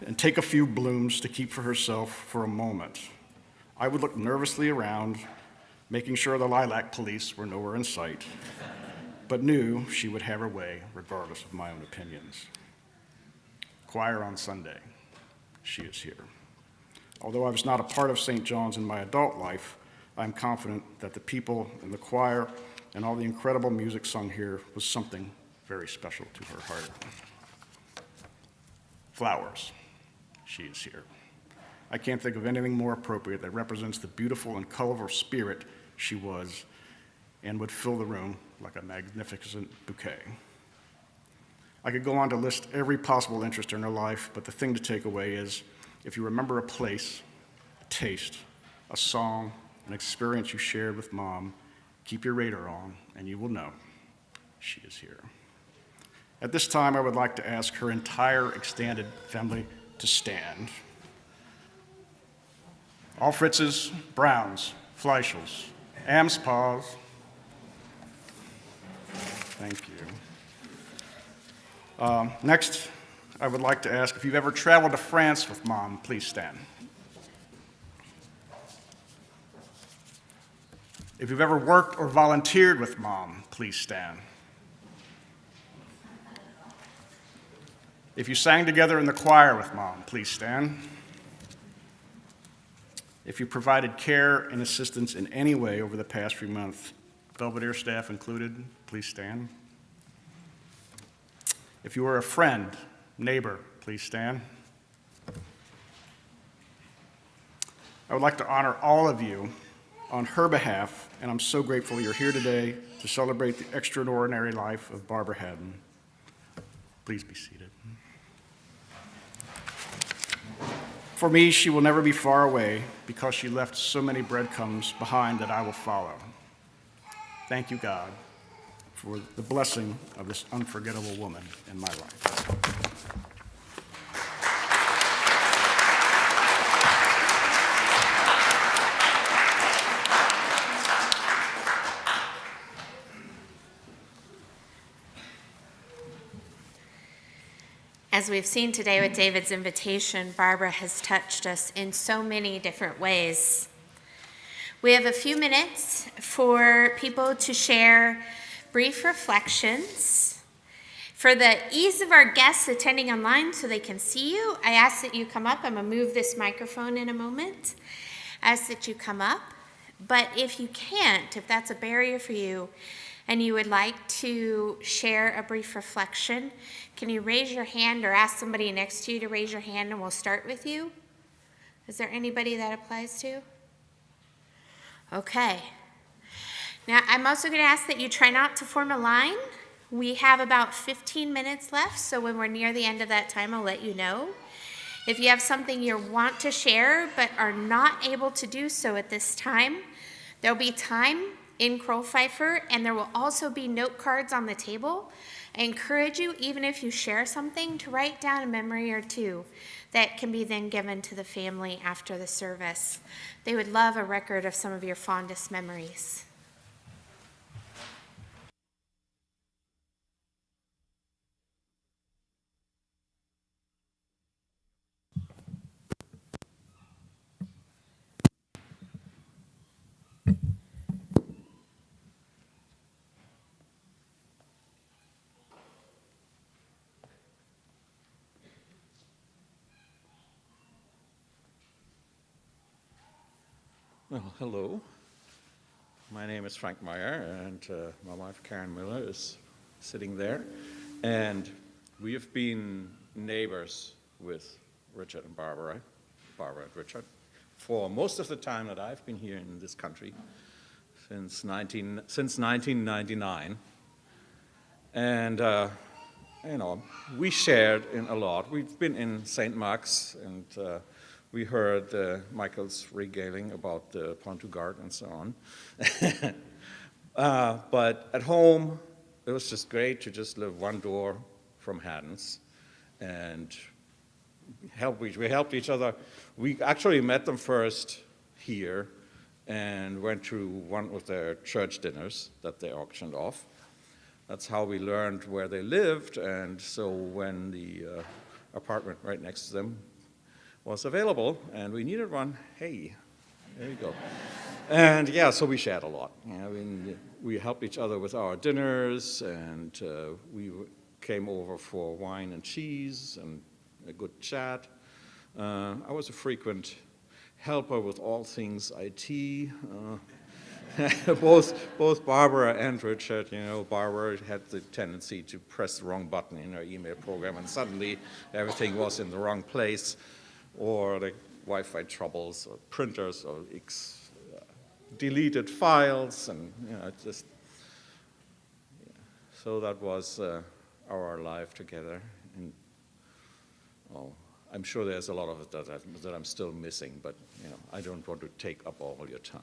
and take a few blooms to keep for herself for a moment. I would look nervously around, making sure the lilac police were nowhere in sight, but knew she would have her way regardless of my own opinions. Choir on Sunday, she is here. Although I was not a part of St. John's in my adult life, I'm confident that the people in the choir and all the incredible music sung here was something very special to her heart. Flowers. She is here. I can't think of anything more appropriate that represents the beautiful and colorful spirit she was and would fill the room like a magnificent bouquet. I could go on to list every possible interest in her life, but the thing to take away is if you remember a place, a taste, a song, an experience you shared with Mom, keep your radar on and you will know she is here. At this time, I would like to ask her entire extended family to stand. All Fritzes, Browns, Fleischels, Amspaws. Thank you. Next, I would like to ask if you've ever traveled to France with Mom, please stand. If you've ever worked or volunteered with Mom, please stand. If you sang together in the choir with Mom, please stand. If you provided care and assistance in any way over the past few months, Belvedere staff included, please stand. If you were a friend, neighbor, please stand. I would like to honor all of you on her behalf, and I'm so grateful you're here today to celebrate the extraordinary life of Barbara Hadden. Please be seated. For me, she will never be far away because she left so many breadcrumbs behind that I will follow. Thank you, God, for the blessing of this unforgettable woman in my life. As we've seen today with David's invitation, Barbara has touched us in so many different ways. We have a few minutes for people to share brief reflections. For the ease of our guests attending online so they can see you, I ask that you come up. I'm going to move this microphone in a moment. I ask that you come up. But if you can't, if that's a barrier for you, and you would like to share a brief reflection, can you raise your hand or ask somebody next to you to raise your hand and we'll start with you? Is there anybody that applies to? Okay. Now, I'm also going to ask that you try not to form a line. We have about 15 minutes left, so when we're near the end of that time, I'll let you know. If you have something you want to share but are not able to do so at this time, there'll be time in Crow Pfeiffer, and there will also be note cards on the table. I encourage you, even if you share something, to write down a memory or two that can be then given to the family after the service. They would love a record of some of your fondest memories. Well, hello. My name is Frank Meyer, and my wife Karen Miller is sitting there. And we have been neighbors with Richard and Barbara and Richard, for most of the time that I've been here in this country, since 1999. And, we shared in a lot. We've been in St. Mark's, and we heard Michael's regaling about the Pont du Gard and so on. But at home, it was just great to just live one door from Hadden's, and we helped each other. We actually met them first here and went to one of their church dinners that they auctioned off. That's how we learned where they lived, and so when the apartment right next to them was available, and we needed one, hey, there you go. And yeah, so we shared a lot. We helped each other with our dinners, and we came over for wine and cheese and a good chat. I was a frequent help her with all things IT. Both Barbara and Richard, Barbara had the tendency to press the wrong button in her email program, and suddenly everything was in the wrong place, or the Wi-Fi troubles, or printers, or deleted files, and so that was our life together. And I'm sure there's a lot of it that I'm still missing, but I don't want to take up all your time.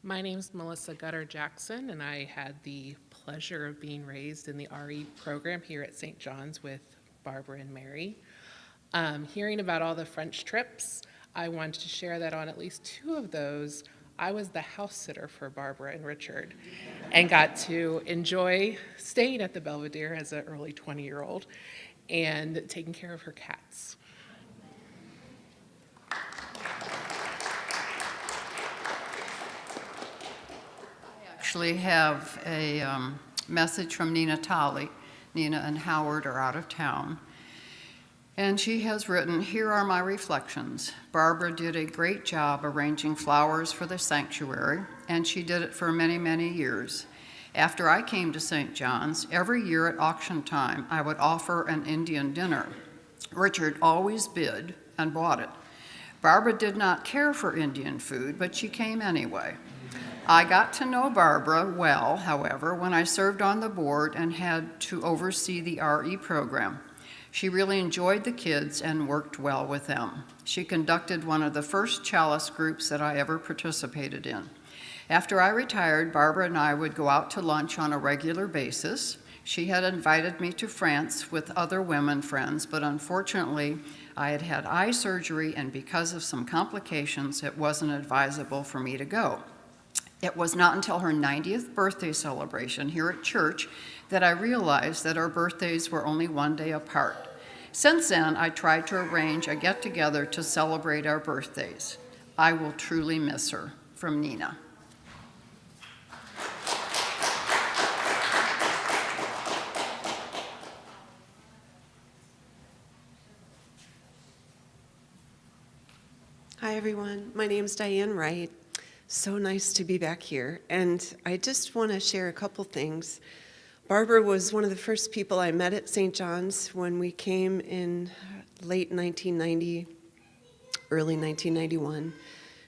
My name's Melissa Gutter-Jackson, and I had the pleasure of being raised in the RE program here at St. John's with Barbara and Mary. Hearing about all the French trips, I wanted to share that on at least 2 of those, I was the house sitter for Barbara and Richard and got to enjoy staying at the Belvedere as an early 20-year-old and taking care of her cats. Actually have a message from Nina Talley. Nina and Howard are out of town. And she has written, "Here are my reflections. Barbara did a great job arranging flowers for the sanctuary, and she did it for many, many years. After I came to St. John's, every year at auction time, I would offer an Indian dinner. Richard always bid and bought it. Barbara did not care for Indian food, but she came anyway. I got to know Barbara well, however, when I served on the board and had to oversee the RE program. She really enjoyed the kids and worked well with them. She conducted one of the first chalice groups that I ever participated in. After I retired, Barbara and I would go out to lunch on a regular basis. She had invited me to France with other women friends, but unfortunately, I had had eye surgery, and because of some complications, it wasn't advisable for me to go. It was not until her 90th birthday celebration here at church that I realized that our birthdays were only one day apart. Since then, I tried to arrange a get-together to celebrate our birthdays. I will truly miss her." From Nina. Hi, everyone. My name is Diane Wright. So nice to be back here. And I just want to share a couple things. Barbara was one of the first people I met at St. John's when we came in late 1990, early 1991.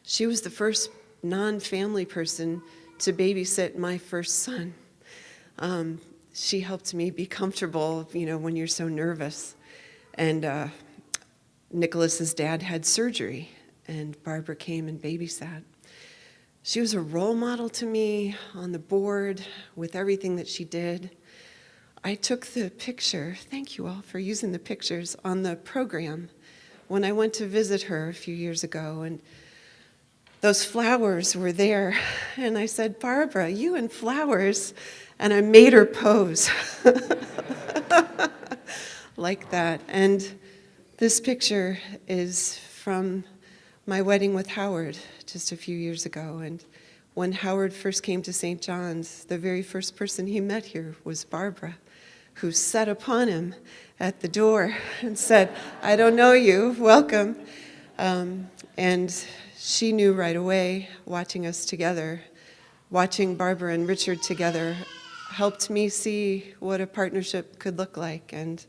She was the first non-family person to babysit my first son. She helped me be comfortable, when you're so nervous. And Nicholas's dad had surgery, and Barbara came and babysat. She was a role model to me on the board with everything that she did. I took the picture, thank you all for using the pictures, on the program when I went to visit her a few years ago, and those flowers were there. And I said, "Barbara, you and flowers," and I made her pose like that. And this picture is from my wedding with Howard just a few years ago. And when Howard first came to St. John's, the very first person he met here was Barbara, who sat upon him at the door and said, "I don't know you, welcome." And she knew right away, watching us together, watching Barbara and Richard together, helped me see what a partnership could look like. And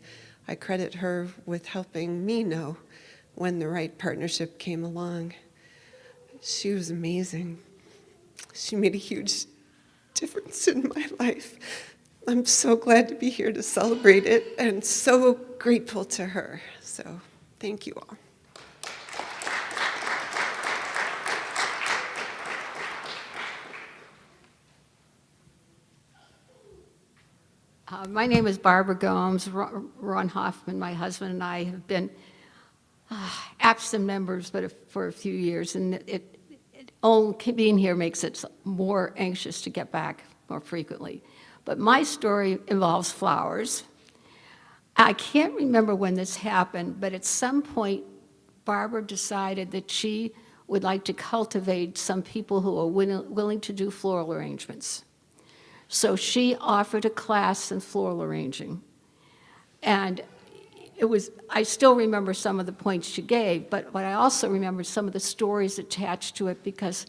I credit her with helping me know when the right partnership came along. She was amazing. She made a huge difference in my life. I'm so glad to be here to celebrate it and so grateful to her. So thank you all. My name is Barbara Gomes. Ron Hoffman, my husband, and I have been absent members for a few years, and being here makes it more anxious to get back more frequently. But my story involves flowers. I can't remember when this happened, but at some point, Barbara decided that she would like to cultivate some people who are willing to do floral arrangements. So she offered a class in floral arranging. And I still remember some of the points she gave, but I also remember some of the stories attached to it, because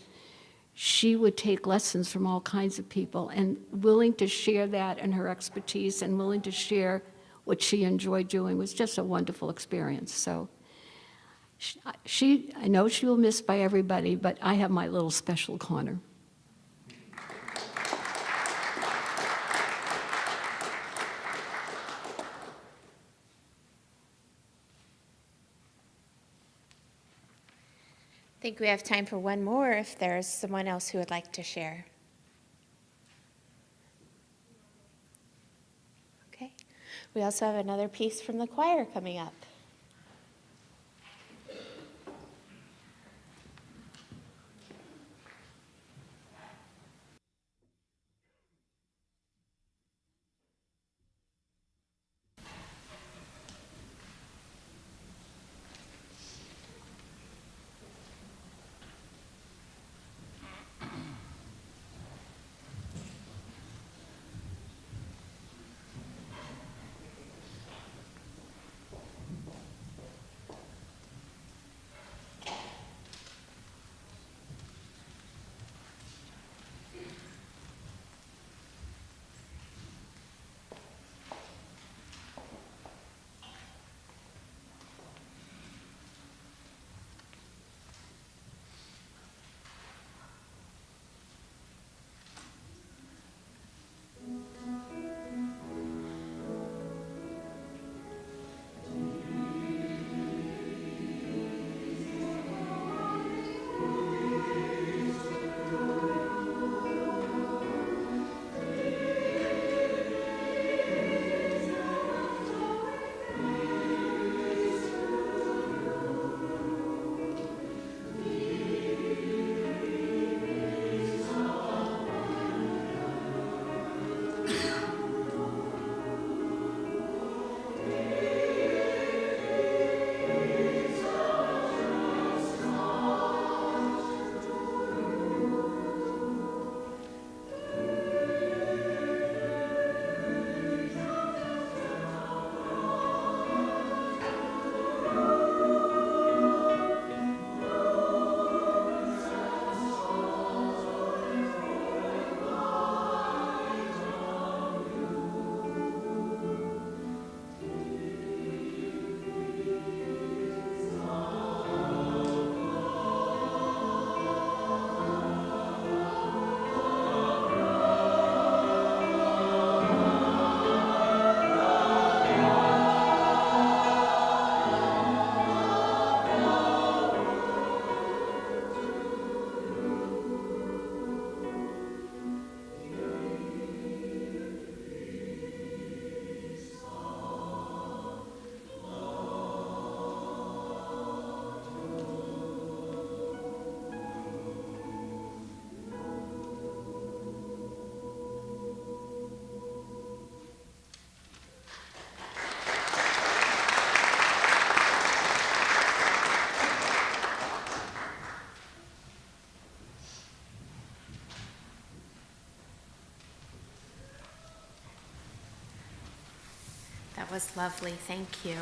she would take lessons from all kinds of people and willing to share that and her expertise and willing to share what she enjoyed doing was just a wonderful experience. So I know she will be missed by everybody, but I have my little special corner. I think we have time for one more if there's someone else who would like to share. Okay. We also have another piece from the choir coming up. That was lovely. Thank you.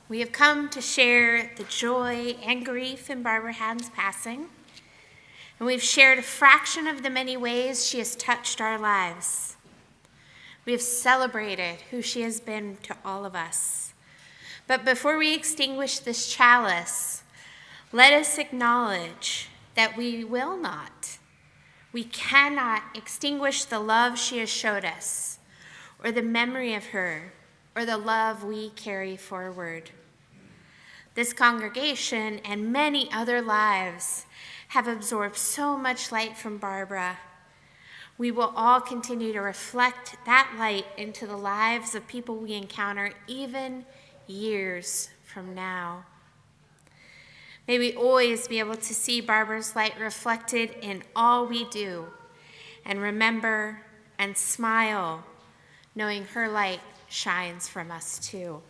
We have come to share the joy and grief in Barbara Hadden's passing, and we've shared a fraction of the many ways she has touched our lives. We have celebrated who she has been to all of us. But before we extinguish this chalice, let us acknowledge that we will not, we cannot extinguish the love she has showed us, or the memory of her, or the love we carry forward. This congregation and many other lives have absorbed so much light from Barbara. We will all continue to reflect that light into the lives of people we encounter even years from now. May we always be able to see Barbara's light reflected in all we do, and remember and smile, knowing her light shines from us too.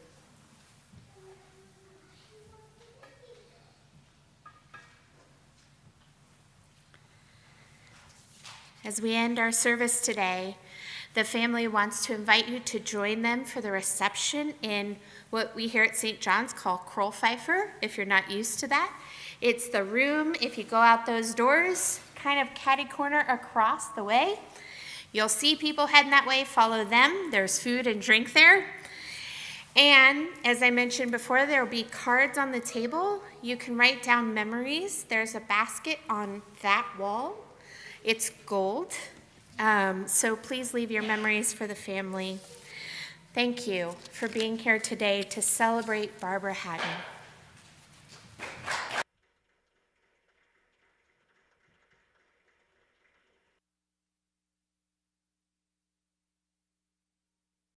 As we end our service today, the family wants to invite you to join them for the reception in what we here at St. John's call Kroll Pfeiffer, if you're not used to that. It's the room, if you go out those doors, kind of catty corner across the way. You'll see people heading that way, follow them. There's food and drink there. And as I mentioned before, there will be cards on the table. You can write down memories. There's a basket on that wall. It's gold. So please leave your memories for the family. Thank you for being here today to celebrate Barbara Hadden.